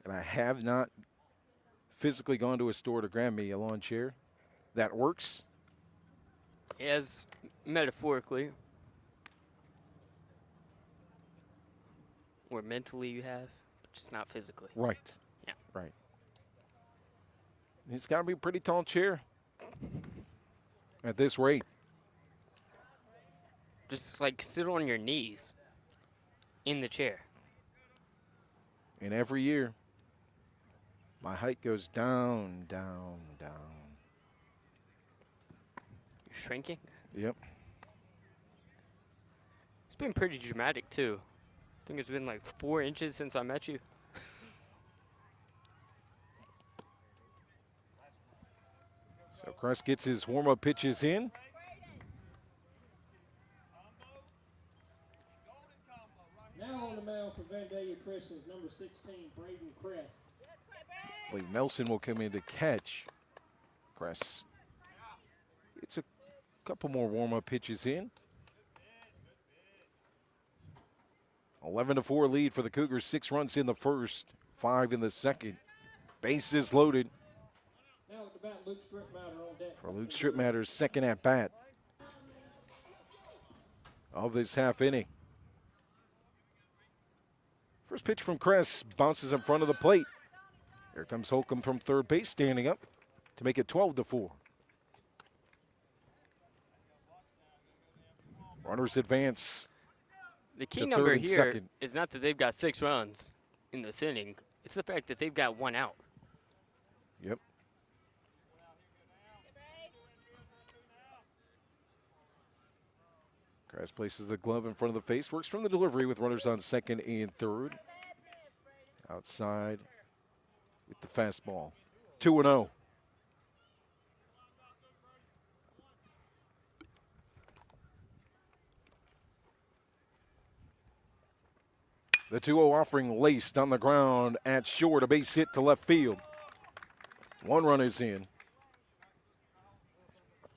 And I have not physically gone to a store to grab me a lawn chair. That works. As metaphorically or mentally you have, just not physically. Right. Yeah. Right. It's got to be a pretty tall chair at this rate. Just like sit on your knees in the chair. And every year, my height goes down, down, down. You're shrinking? Yep. It's been pretty dramatic, too. I think it's been like 4 inches since I met you. So Kress gets his warm-up pitches in. Now on the mound for Vandalia Christian is number 16, Braden Kress. I believe Nelson will come in to catch Kress. It's a couple more warm-up pitches in. 11-4 lead for the Cougars. 6 runs in the first, 5 in the second. Bases loaded Now at the bat, Luke Stripmatter on deck. for Luke Stripmatter's second at-bat of this half inning. First pitch from Kress bounces in front of the plate. Here comes Holcomb from third base, standing up to make it 12-4. Runners advance. The key to number third and here second. is not that they've got 6 runs in this inning. It's the fact that they've got 1 out. Yep. Grass places the glove in front of the face, works from the delivery with runners on second and third. Outside with the fastball. 2-0. The 2-0 offering laced on the ground at short, a base hit to left field. 1 run is in.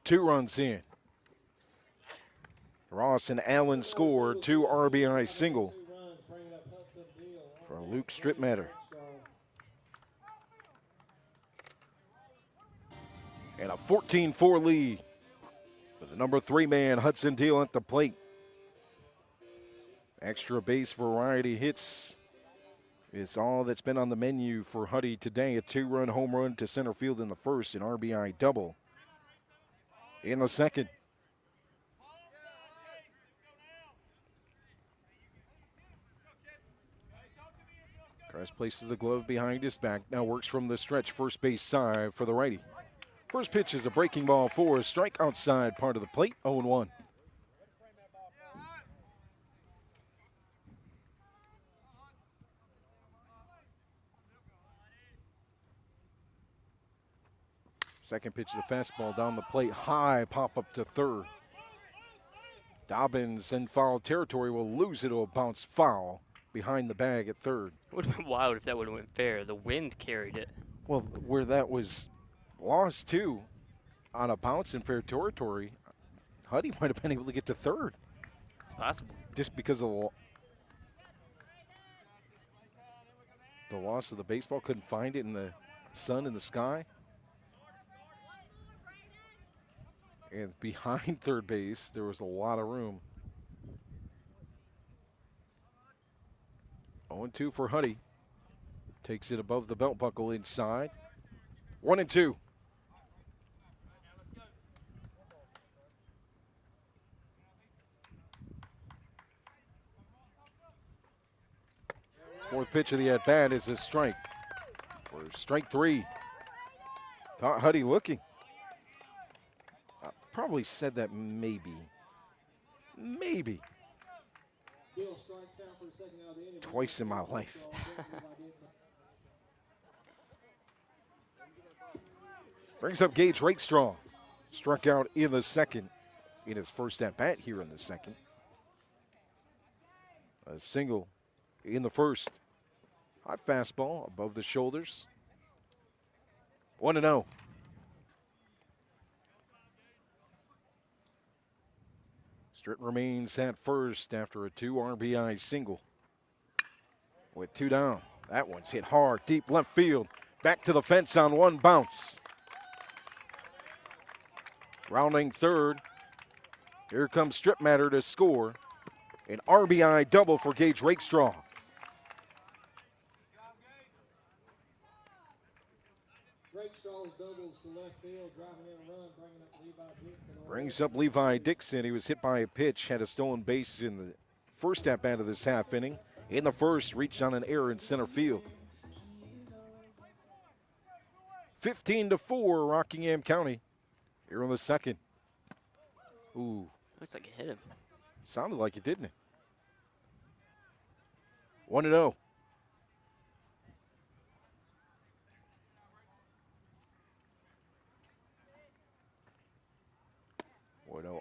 2 runs in. Ross and Allen scored 2 RBI single for Luke Strittmatter. And a 14-4 lead with the number 3 man, Hudson Deal, at the plate. Extra base variety hits is all that's been on the menu for Huddy today. A 2-run home run to center field in the first, an RBI double in the second. Kress places the glove behind his back, now works from the stretch first base side for the righty. First pitch is a breaking ball for a strike outside part of the plate, 0-1. Second pitch of the fastball down the plate, high, pop up to third. Dobbins in foul territory will lose it. It'll bounce foul behind the bag at third. Would have been wild if that would have went fair. The wind carried it. Well, where that was lost too, on a bounce in fair territory, Huddy might have been able to get to third. It's possible. Just because of the loss of the baseball, couldn't find it in the sun in the sky. And behind third base, there was a lot of room. 0-2 for Huddy. Takes it above the belt buckle inside. 1-2. Fourth pitch of the at-bat is a strike. For strike 3. Caught Huddy looking. I probably said that maybe. Maybe. Twice in my life. Brings up Gage Rakestraw. Struck out in the second in his first at-bat here in the second. A single in the first. High fastball above the shoulders. 1-0. Stritt remains at first after a 2 RBI single. With 2 down. That one's hit hard, deep left field. Back to the fence on 1 bounce. Rounding third. Here comes Strittmatter to score. An RBI double for Gage Rakestraw. Brings up Levi Dixon. He was hit by a pitch, had a stolen base in the first at-bat of this half inning. In the first, reached on an error in center field. 15-4, Rockingham County. Here in the second. Ooh. Looks like it hit him. Sounded like it, didn't it? 1-0.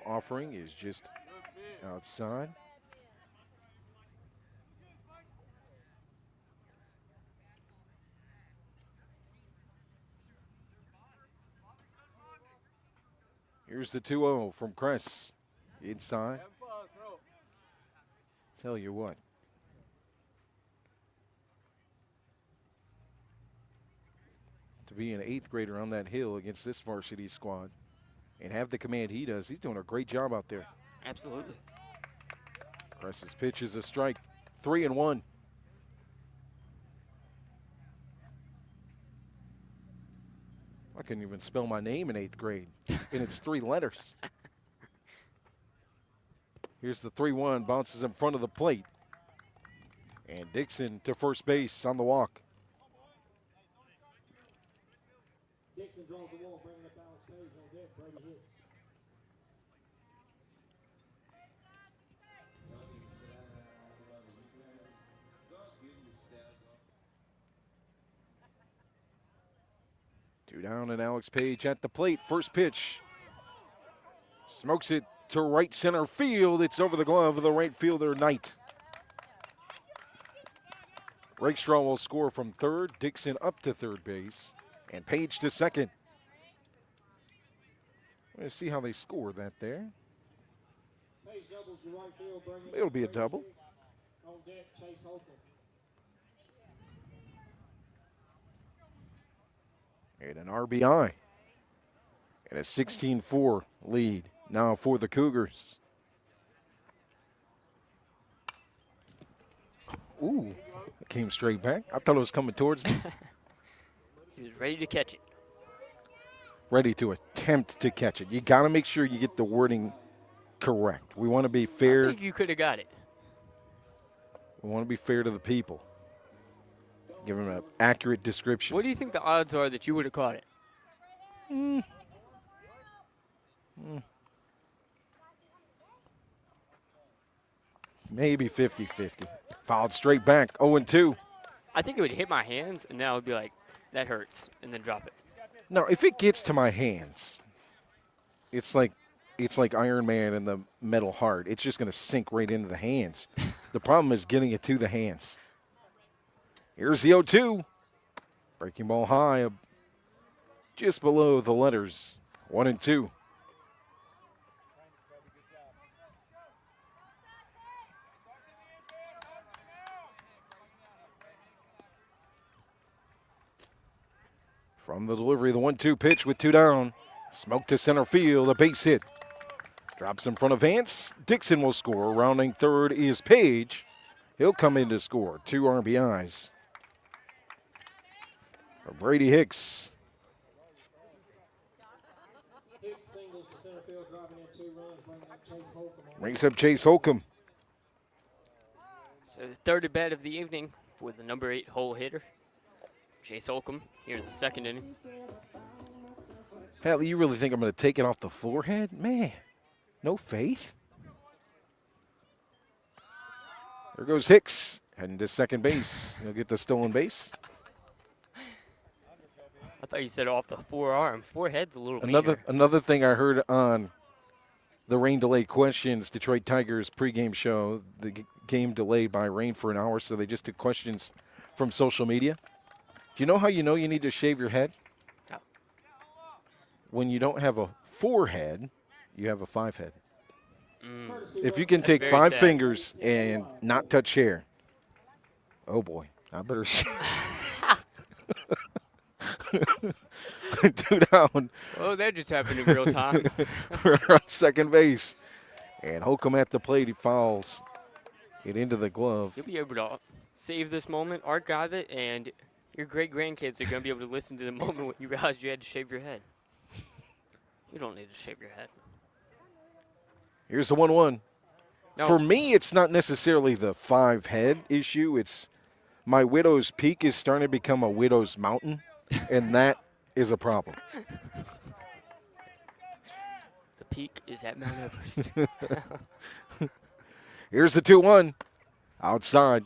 Offering is just outside. Here's the 2-0 from Kress. Inside. Tell you what. To be an 8th grader on that hill against this varsity squad and have the command he does, he's doing a great job out there. Absolutely. Kress's pitch is a strike. 3-1. I couldn't even spell my name in 8th grade, and it's 3 letters. Here's the 3-1, bounces in front of the plate. And Dixon to first base on the walk. Dixon draws the wall, bringing up Alex Page on deck. Brady hits. Two down and Alex Page at the plate. First pitch. Smokes it to right center field. It's over the glove of the right fielder, Knight. Rakestraw will score from third. Dixon up to third base. And Page to second. Let's see how they score that there. Page doubles the right field, bringing It'll be a double. on deck, Chase Holcomb. And an RBI. And a 16-4 lead now for the Cougars. Ooh, it came straight back. I thought it was coming towards me. He was ready to catch it. Ready to attempt to catch it. You got to make sure you get the wording correct. We want to be I fair. think you could have got it. We want to be fair to the people. Give them an accurate description. What do you think the odds are that you would have caught it? Maybe 50-50. Fouled straight back, 0-2. I think it would hit my hands, and then I would be like, that hurts, and then drop it. Now, if it gets to my hands, it's like Iron Man and the Metal Heart. It's just going to sink right into the hands. The problem is getting it to the hands. Here's the 0-2. Breaking ball high, just below the letters, 1-2. From the delivery, the 1-2 pitch with two down. Smoke to center field, a base hit. Drops in front of Vance. Dixon will score. Rounding third is Page. He'll come in to score. 2 RBIs. For Brady Hicks. Hicks singles to center field, driving in 2 runs, bringing up Chase Holcomb. Brings up Chase Holcomb. So the third at bat of the evening for the number 8 hole hitter, Chase Holcomb, here in the second inning. Hell, you really think I'm going to take it off the forehead? Man, no faith. There goes Hicks, heading to second base. He'll get the stolen base. I thought you said off the forearm. Forehead's a little Another thing I heard on the rain delay questions, Detroit Tigers pregame show, the game delayed by rain for an hour, so they just took questions from social media. Do you know how you know you need to shave your head? No. When you don't have a 4 head, you have a 5 head. If you can That's take very 5 sad. fingers and not touch hair, oh boy, I better. Two down. Oh, that just happened in real time. We're on second base. And Holcomb at the plate, he fouls it into the glove. You'll be able to save this moment, archive it, and your great-grandkids are going to be able to listen to the moment when you realized you had to shave your head. You don't need to shave your head. Here's the 1-1. No. For me, it's not necessarily the 5 head issue. It's my widow's peak is starting to become a widow's mountain, and that is a problem. The peak is at Mount Everest. Here's the 2-1. Outside.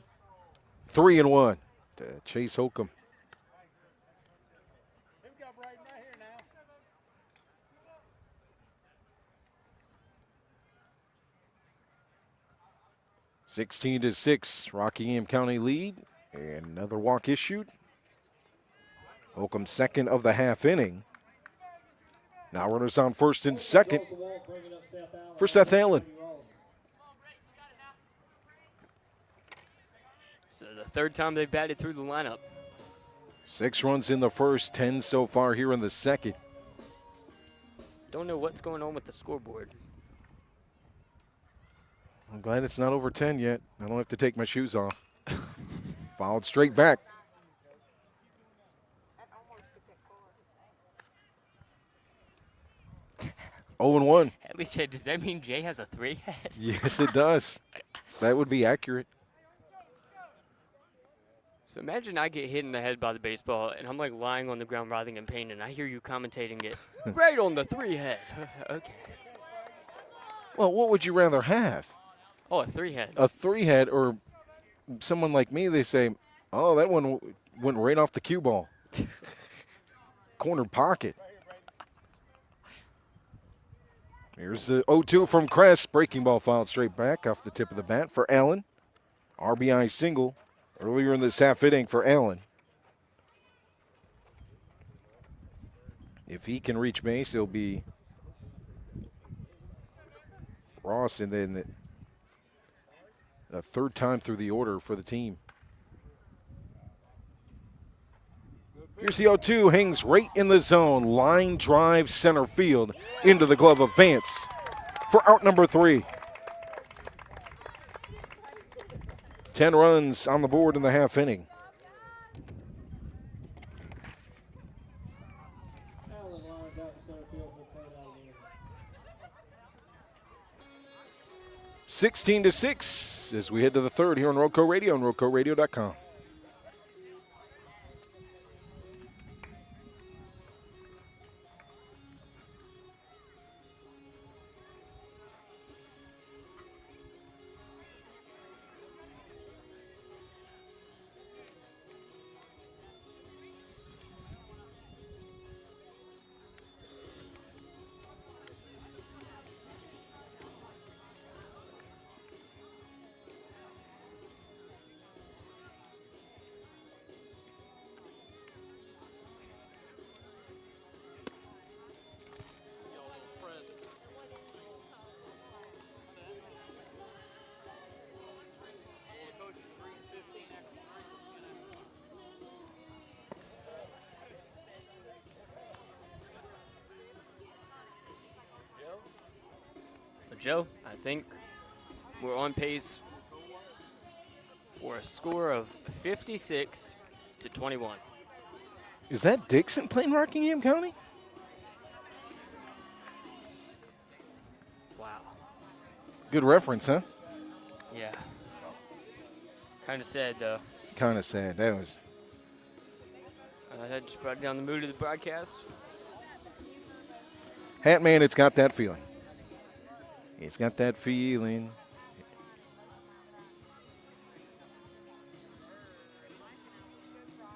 3-1 to Chase Holcomb. (16 to 6), Rockingham County lead, and another walk issued. Holcomb second of the half inning. Now runners on first and second for Seth Allen. So the third time they've batted through the lineup. 6 runs in the first, 10 so far here in the second. Don't know what's going on with the scoreboard. I'm glad it's not over 10 yet. I don't have to take my shoes off. Fouled straight back. 0-1. Hadley said, does that mean Jay has a 3-head? Yes, it does. That would be accurate. So imagine I get hit in the head by the baseball, and I'm like lying on the ground writhing in pain, and I hear you commentating it right on the 3-head. Okay. Well, what would you rather have? Oh, a 3-head. A 3-head, or someone like me, they say, oh, that one went right off the cue ball. Corner pocket. Here's the 0-2 from Kress. Breaking ball fouled straight back off the tip of the bat for Allen. RBI single earlier in this half inning for Allen. If he can reach base, he'll be Ross, and then a third time through the order for the team. Here's the 0-2, hangs right in the zone. Line drive center field into the glove of Vance for out number 3. 10 runs on the board in the half inning. Allen lines out to center field for play out of the inning. 16-6 as we head to the third here on Roco Radio and RocoRadio.com. Joe, I think we're on pace for a score of 56-21. Is that Dixon playing Rockingham County? Wow. Good reference, huh? Yeah. Kind of sad, though. Kind of sad. That was. That just brought down the mood of the broadcast. Hat man, it's got that feeling. It's got that feeling.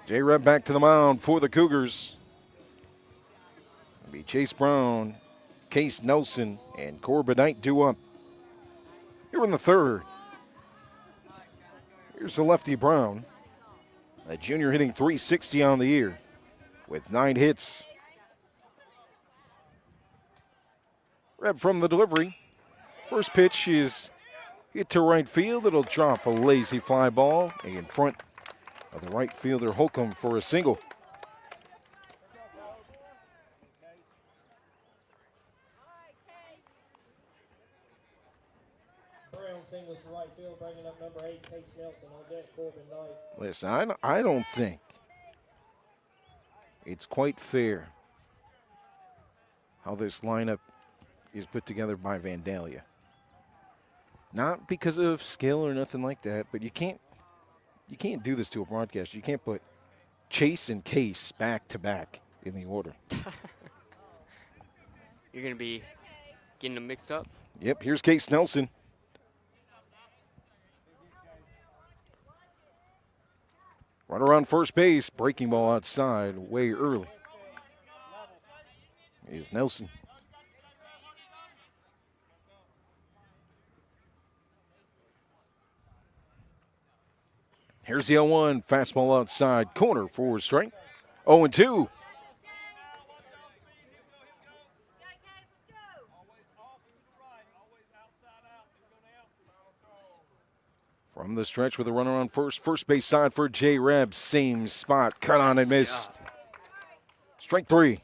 J-Reb back to the mound for the Cougars. It'll be Chase Brown, Case Nelson, and Corbin Knight due up. Here in the third. Here's the lefty Brown. A junior hitting .360 on the year with 9 hits. Reb from the delivery. First pitch is hit to right field. It'll drop a lazy fly ball in front of the right fielder Holcomb for a single. Brown singles to right field, bringing up number 8, Case Nelson. On deck, Corbin Knight. Listen, I don't think it's quite fair how this lineup is put together by Vandalia. Not because of skill or nothing like that, but you can't do this to a broadcast. You can't put Chase and Case back to back in the order. You're going to be getting them mixed up? Yep, here's Case Nelson. Right around first base, breaking ball outside way early. Here's Nelson. Here's the 0-1, fastball outside, corner for strike. 0-2. From the stretch with a runner on first base side for J-Reb, same spot, cut on and miss. Strike 3.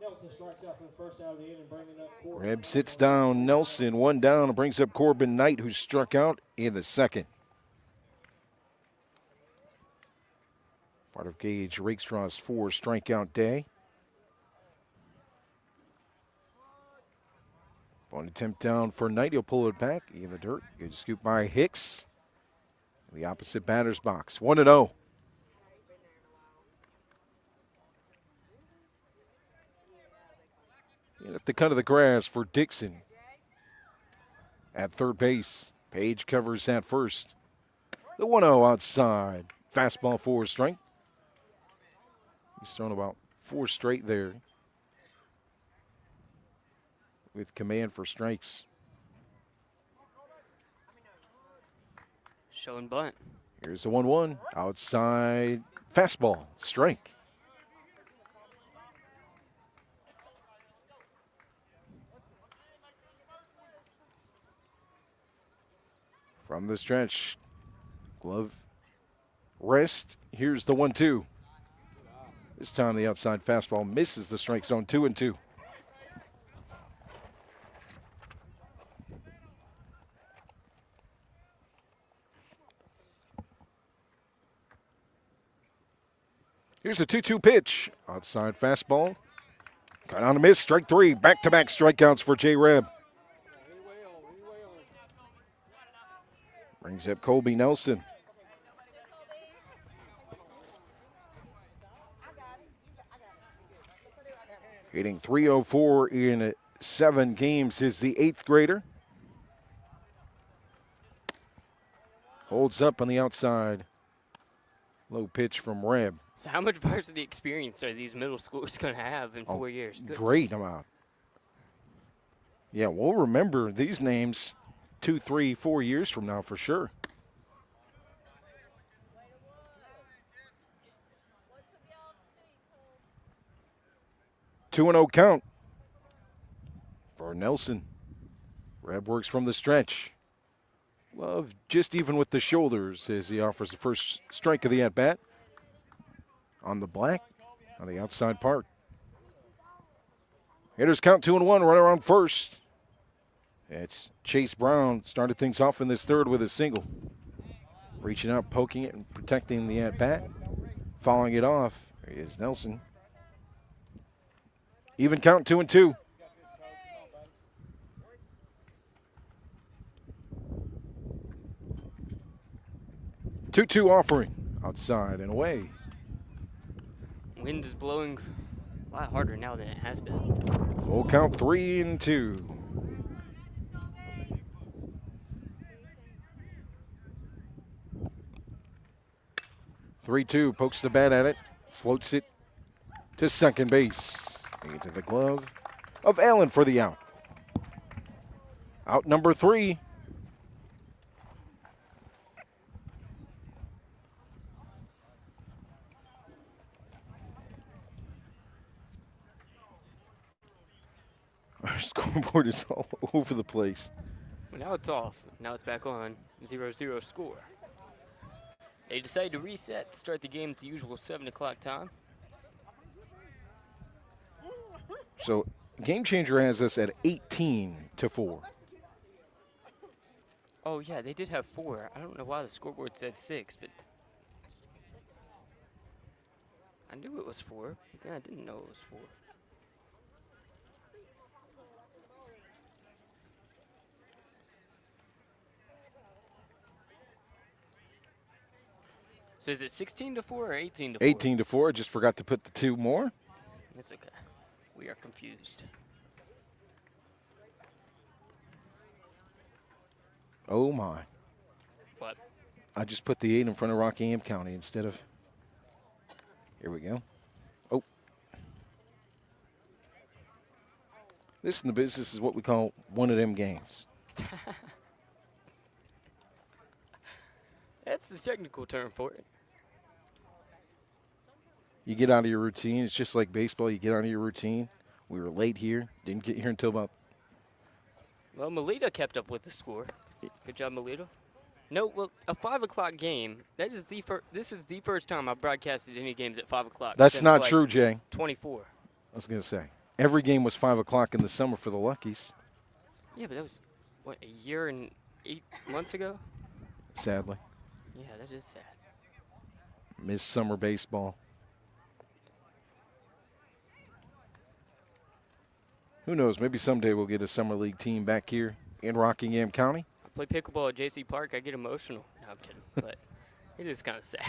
Nelson strikes out for the first out of the inning, bringing up Corbin. Reb sits down, Nelson, 1 down, and brings up Corbin Knight, who struck out in the second. Part of Gage Rakestraw's 4 strikeout day. On attempt down for Knight, he'll pull it back in the dirt. Good scoop by Hicks. The opposite batter's box. 1-0. And at the cut of the grass for Dixon. At third base, Page covers at first. The 1-0 outside. Fastball for strike. He's thrown about 4 straight there. With command for strikes. Showing bunt. Here's the 1-1. Outside fastball. Strike. From the stretch. Glove. Rest. Here's the 1-2. This time the outside fastball misses the strike zone. 2-2. Here's a 2-2 pitch. Outside fastball. Got on a miss. Strike 3. Back-to-back strikeouts for J-Reb. Brings up Colby Nelson. Hitting .304 in 7 games is the 8th grader. Holds up on the outside. Low pitch from Reb. So how much varsity experience are these middle schoolers going to have in 4 years? Goodness. Great amount. Yeah, we'll remember these names 2, 3, 4 years from now for sure. Two and 0 count for Nelson. Reb works from the stretch. Love just even with the shoulders as he offers the first strike of the at-bat. On the black, on the outside part. Hitters count 2-1, runner on first. It's Chase Brown, started things off in this third with a single. Reaching out, poking it, and protecting the at-bat. Following it off is Nelson. Even count 2-2. Two-two offering outside and away. Wind is blowing a lot harder now than it has been. Full count 3-2. Three-two, pokes the bat at it, floats it to second base. Into the glove of Allen for the out. Out number 3. Our scoreboard is all over the place. Well, now it's off. Now it's back on. 0-0 score. They decide to reset to start the game at the usual 7 o'clock time. So Game Changer has us at 18-4. Oh, yeah, they did have 4. I don't know why the scoreboard said 6, but I knew it was 4. But then I didn't know it was 4. So is it 16-4 or 18-4? 18-4. I just forgot to put the 2 more. It's okay. We are confused. Oh, my. What? I just put the 8 in front of Rockingham County instead of. Here we go. Oh. This in the business is what we call one of them games. That's the technical term for it. You get out of your routine. It's just like baseball. You get out of your routine. We were late here. Didn't get here until about. Well, Melita kept up with the score. Good job, Melita. No, well, a 5 o'clock game. That is this is the first time I've broadcasted any games at 5 o'clock. That's not like true, Jay. 24. I was going to say. Every game was 5 o'clock in the summer for the Luckies. Yeah, but that was, what, a year and 8 months ago? Sadly. Yeah, that is sad. Missed summer baseball. Who knows? Maybe someday we'll get a summer league team back here in Rockingham County. I play pickleball at JC Park. I get emotional. No, I'm kidding. But it is kind of sad.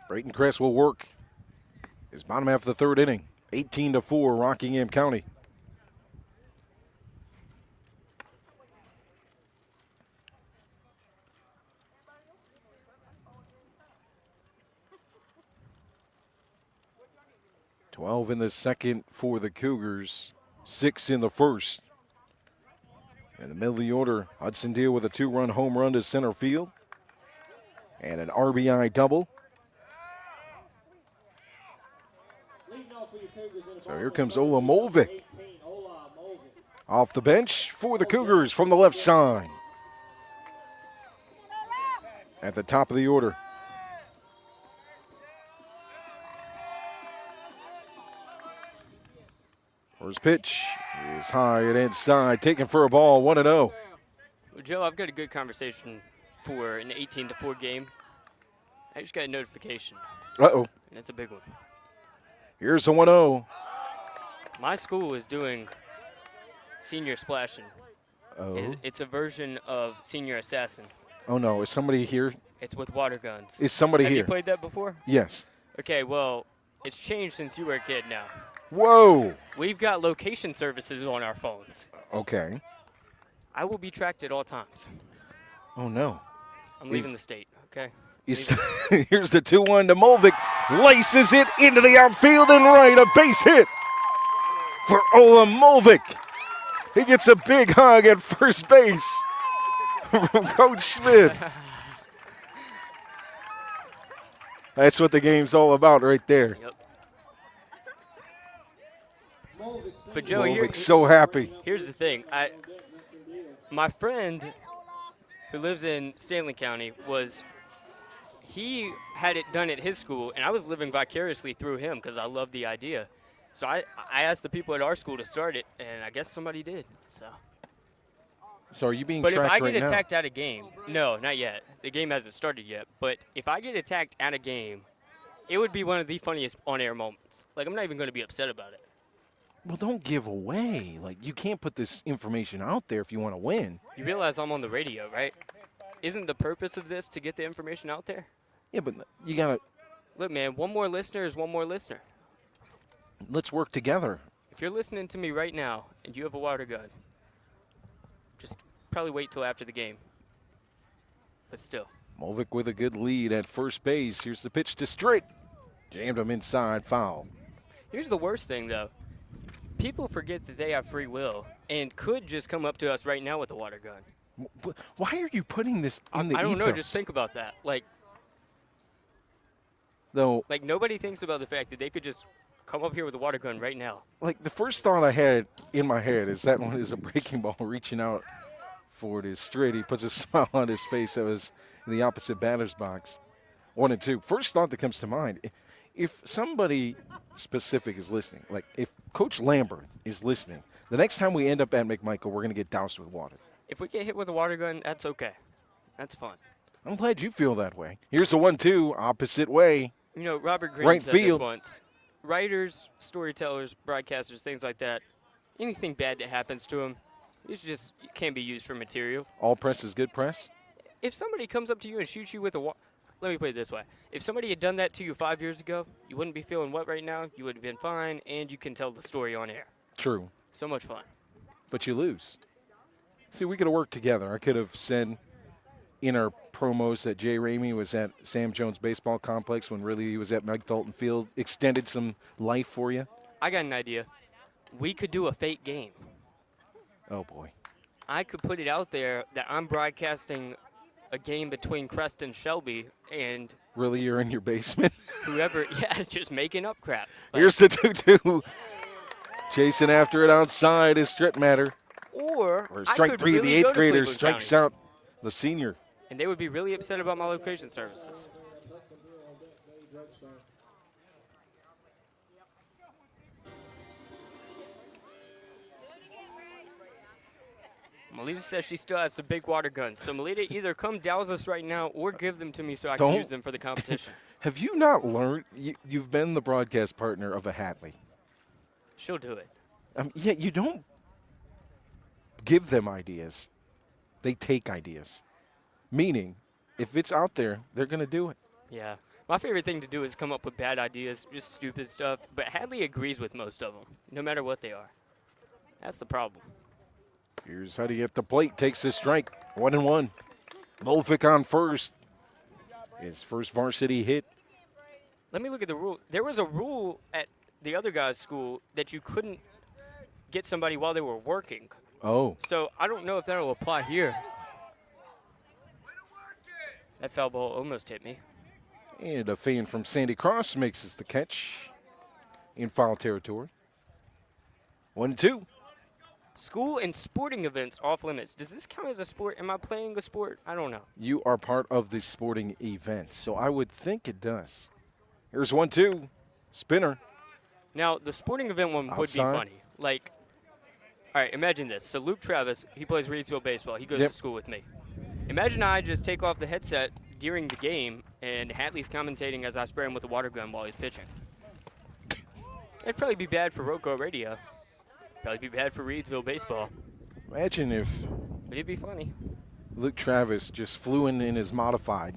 Brayton Crest will work his bottom half of the third inning. 18-4, Rockingham County. $12 in the second for the Cougars, 6 in the first. In the middle of the order, Hudson Deal with a 2-run home run to center field and an RBI double. So here comes Ola Molvik off the bench for the Cougars from the left side. At the top of the order. First pitch is high and inside, taken for a ball, 1-0. Well, Joe, I've got a good conversation for an 18-4 game. I just got a notification. Uh-oh. And it's a big one. Here's a 1-0. My school is doing senior splashing. Oh. It's a version of senior assassin. Oh, no. Is somebody here? It's with water guns. Is somebody Have here? you played that before? Yes. Okay, well, it's changed since you were a kid now. Whoa. We've got location services on our phones. Okay. I will be tracked at all times. Oh, no. I'm leaving the state, okay? Here's the 2-1 to Molvik. Laces it into the outfield and right. A base hit for Ola Molvik. He gets a big hug at first base from Coach Smith. That's what the game's all about right there. Yep. But Joe, Molvik's so happy. Here's the thing. My friend who lives in Stanley County he had it done at his school, and I was living vicariously through him because I love the idea. So I asked the people at our school to start it, and I guess somebody did. So are you being but tracked right now? But if I get attacked at a game, no, not yet. The game hasn't started yet. But if I get attacked at a game, it would be one of the funniest on-air moments. Like, I'm not even going to be upset about it. Well, don't give away. Like, you can't put this information out there if you want to win. You realize I'm on the radio, right? Isn't the purpose of this to get the information out there? Yeah, but you got to. Look, man, one more listener is one more listener. Let's work together. If you're listening to me right now and you have a water gun, just probably wait till after the game. But still. Molvik with a good lead at first base. Here's the pitch to Stritt. Jammed him inside, foul. Here's the worst thing, though. People forget that they have free will and could just come up to us right now with a water gun. Why are you putting this in the I don't know. ethos? Just think about that. Like, Like, nobody thinks about the fact that they could just come up here with a water gun right now. Like, the first thought I had in my head is that one is a breaking ball reaching out for it is Stritt. He puts a smile on his face. That was in the opposite batter's box. 1-2. First thought that comes to mind, if somebody specific is listening, like if Coach Lambert is listening, the next time we end up at McMichael, we're going to get doused with water. If we get hit with a water gun, that's okay. That's fun. I'm glad you feel that way. Here's the 1-2, opposite way. You know, Robert Greene Right said field. this once. Writers, storytellers, broadcasters, things like that, anything bad that happens to them, it can't be used for material. All press is good press? If somebody comes up to you and shoots you with a let me put it this way. If somebody had done that to you 5 years ago, you wouldn't be feeling what right now? You would have been fine, and you can tell the story on air. True. So much fun. But you lose. See, we could have worked together. I could have said in our promos that Jay Ramey was at Sam Jones Baseball Complex when really he was at Mike Dalton Field, extended some life for you. I got an idea. We could do a fake game. Oh, boy. I could put it out there that I'm broadcasting a game between Crest and Shelby, and Really, you're in your basement? whoever, it's just making up crap. Like, Here's the 2-2. Chasing after it outside is Stritt matter. Or I strike could three, really the eighth go to grader Cleveland strikes County, out the senior. and they would be really upset about my location services. Melita says she still has some big water guns. So, Melita, either come douse us right now or give them to me so I can use them for the competition. Have you not learned? You've been the broadcast partner of a Hatley. She'll do it. Yeah, you don't give them ideas. They take ideas. Meaning, if it's out there, they're going to do it. Yeah. My favorite thing to do is come up with bad ideas, just stupid stuff. But Hadley agrees with most of them, no matter what they are. That's the problem. Here's Huddy at the plate, takes the strike, 1-1. Molvik on first. His first varsity hit. Let me look at the rule. There was a rule at the other guy's school that you couldn't get somebody while they were working. Oh. So I don't know if that will apply here. That foul ball almost hit me. And a fan from Sandy Cross makes us the catch in foul territory. 1-2. School and sporting events off limits. Does this count as a sport? Am I playing a sport? I don't know. You are part of the sporting event, so I would think it does. Here's 1-2. Spinner. Now, the sporting event one would be funny. Like, all right, imagine this. So Luke Travis, he plays Reedsville baseball. He goes to school with me. Imagine I just take off the headset during the game and Hatley's commentating as I spray him with a water gun while he's pitching. It'd probably be bad for Rocco Radio. Probably be bad for Reedsville baseball. Imagine if But it'd be funny. Luke Travis just flew in his modified,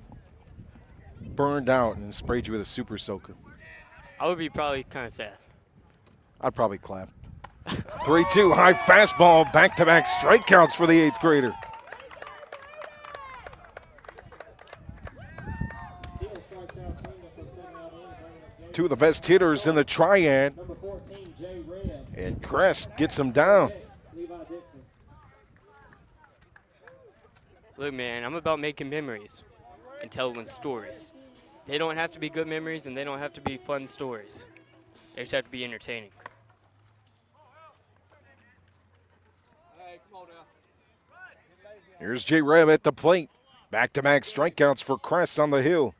burned out, and sprayed you with a super soaker. I would be probably kind of sad. I'd probably clap. 3-2, high fastball, back-to-back strikeouts for the 8th grader. Two of the best hitters in the triad. And Crest gets him down. Look, man, I'm about making memories and telling stories. They don't have to be good memories and they don't have to be fun stories. They just have to be entertaining. Here's J-Rev at the plate. Back-to-back strikeouts for Crest on the hill.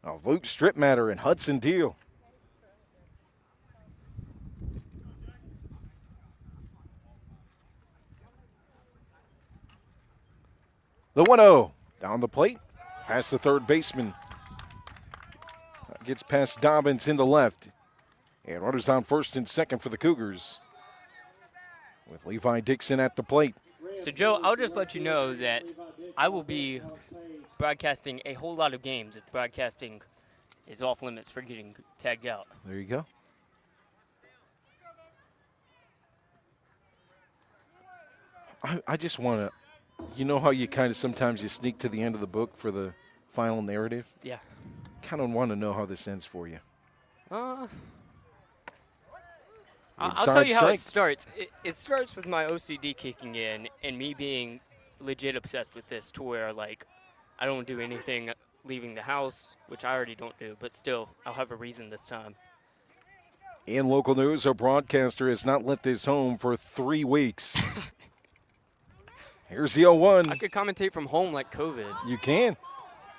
Of Luke Stripmatter and Hudson Deal. The 1-0 down the plate, past the third baseman. Gets past Dobbins into left. And runners on first and second for the Cougars. With Levi Dixon at the plate. So, Joe, I'll just let you know that I will be broadcasting a whole lot of games if broadcasting is off limits for getting tagged out. There you go. I just want to, you know how you kind of sometimes you sneak to the end of the book for the final narrative? Yeah. Kind of want to know how this ends for you. I'll tell you how it starts. It starts with my OCD kicking in and me being legit obsessed with this to where, like, I don't do anything leaving the house, which I already don't do, but still, I'll have a reason this time. In local news, a broadcaster has not left his home for 3 weeks. Here's the 0-1. I could commentate from home like COVID. You can.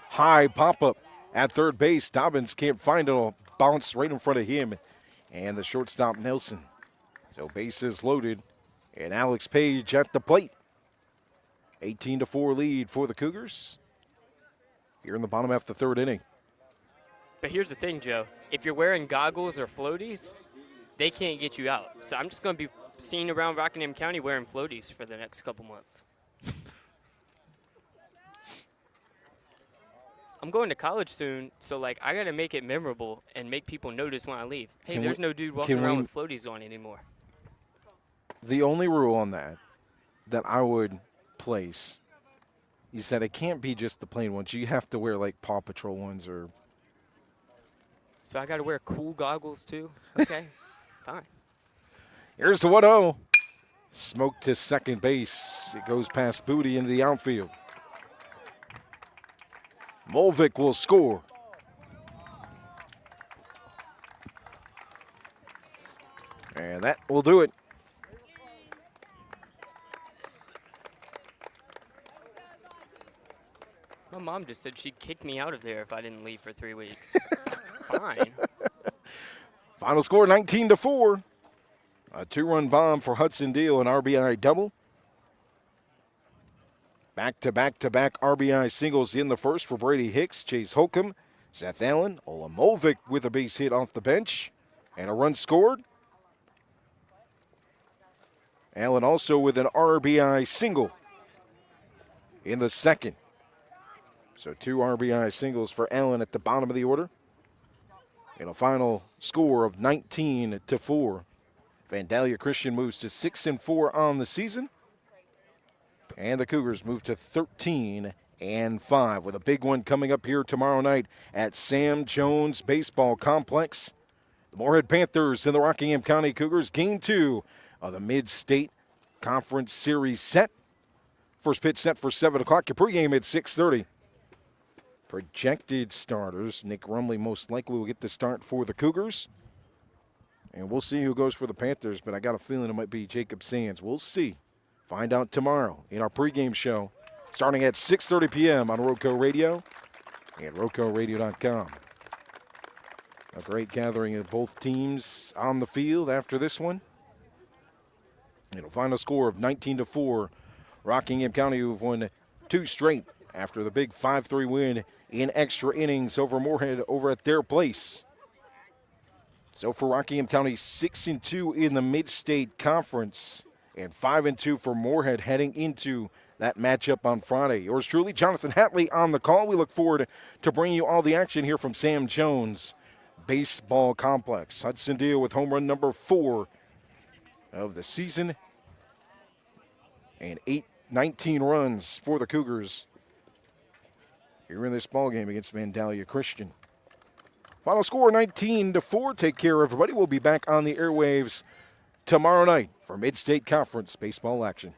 High pop-up at third base. Dobbins can't find it. It'll bounce right in front of him. And the shortstop, Nelson. So bases loaded. And Alex Page at the plate. 18-4 lead for the Cougars. Here in the bottom half of the third inning. But here's the thing, Joe. If you're wearing goggles or floaties, they can't get you out. So I'm just going to be seen around Rockingham County wearing floaties for the next couple months. I'm going to college soon, so, like, I got to make it memorable and make people notice when I leave. Hey, there's no dude walking around with floaties on anymore. The only rule on that I would place is that it can't be just the plain ones. You have to wear, like, Paw Patrol ones or. So I got to wear cool goggles, too? Okay, fine. Here's the 1-0. Smoke to second base. It goes past Booty into the outfield. Molvik will score. And that will do it. My mom just said she'd kick me out of there if I didn't leave for 3 weeks. Fine. Final score 19-4. A 2-run bomb for Hudson Deal, an RBI double. Back-to-back-to-back RBI singles in the first for Brady Hicks, Chase Holcomb, Seth Allen, Olamovic with a base hit off the bench, and a run scored. Allen also with an RBI single in the second. So 2 RBI singles for Allen at the bottom of the order. And a final score of 19-4. Vandalia Christian moves to 6-4 on the season. And the Cougars move to 13-5 with a big one coming up here tomorrow night at Sam Jones Baseball Complex. The Moorhead Panthers and the Rockingham County Cougars, Game 2 of the Mid-State Conference Series set. First pitch set for 7 o'clock. Your pregame at 6:30. Projected starters. Nick Rumley most likely will get the start for the Cougars. And we'll see who goes for the Panthers, but I got a feeling it might be Jacob Sands. We'll see. Find out tomorrow in our pregame show, starting at 6:30 p.m. on Roco Radio and RocoRadio.com. A great gathering of both teams on the field after this one. It'll final score of 19-4. Rockingham County, who've won 2 straight after the big 5-3 win in extra innings over Moorhead over at their place. So for Rockingham County, 6-2 in the Mid-State Conference and 5-2 for Moorhead heading into that matchup on Friday. Yours truly, Jonathan Hatley on the call. We look forward to bringing you all the action here from Sam Jones Baseball Complex. Hudson Deal with home run number 4 of the season and 19 runs for the Cougars here in this ballgame against Vandalia Christian. Final score 19-4. Take care, everybody. We'll be back on the airwaves tomorrow night for Mid-State Conference baseball action.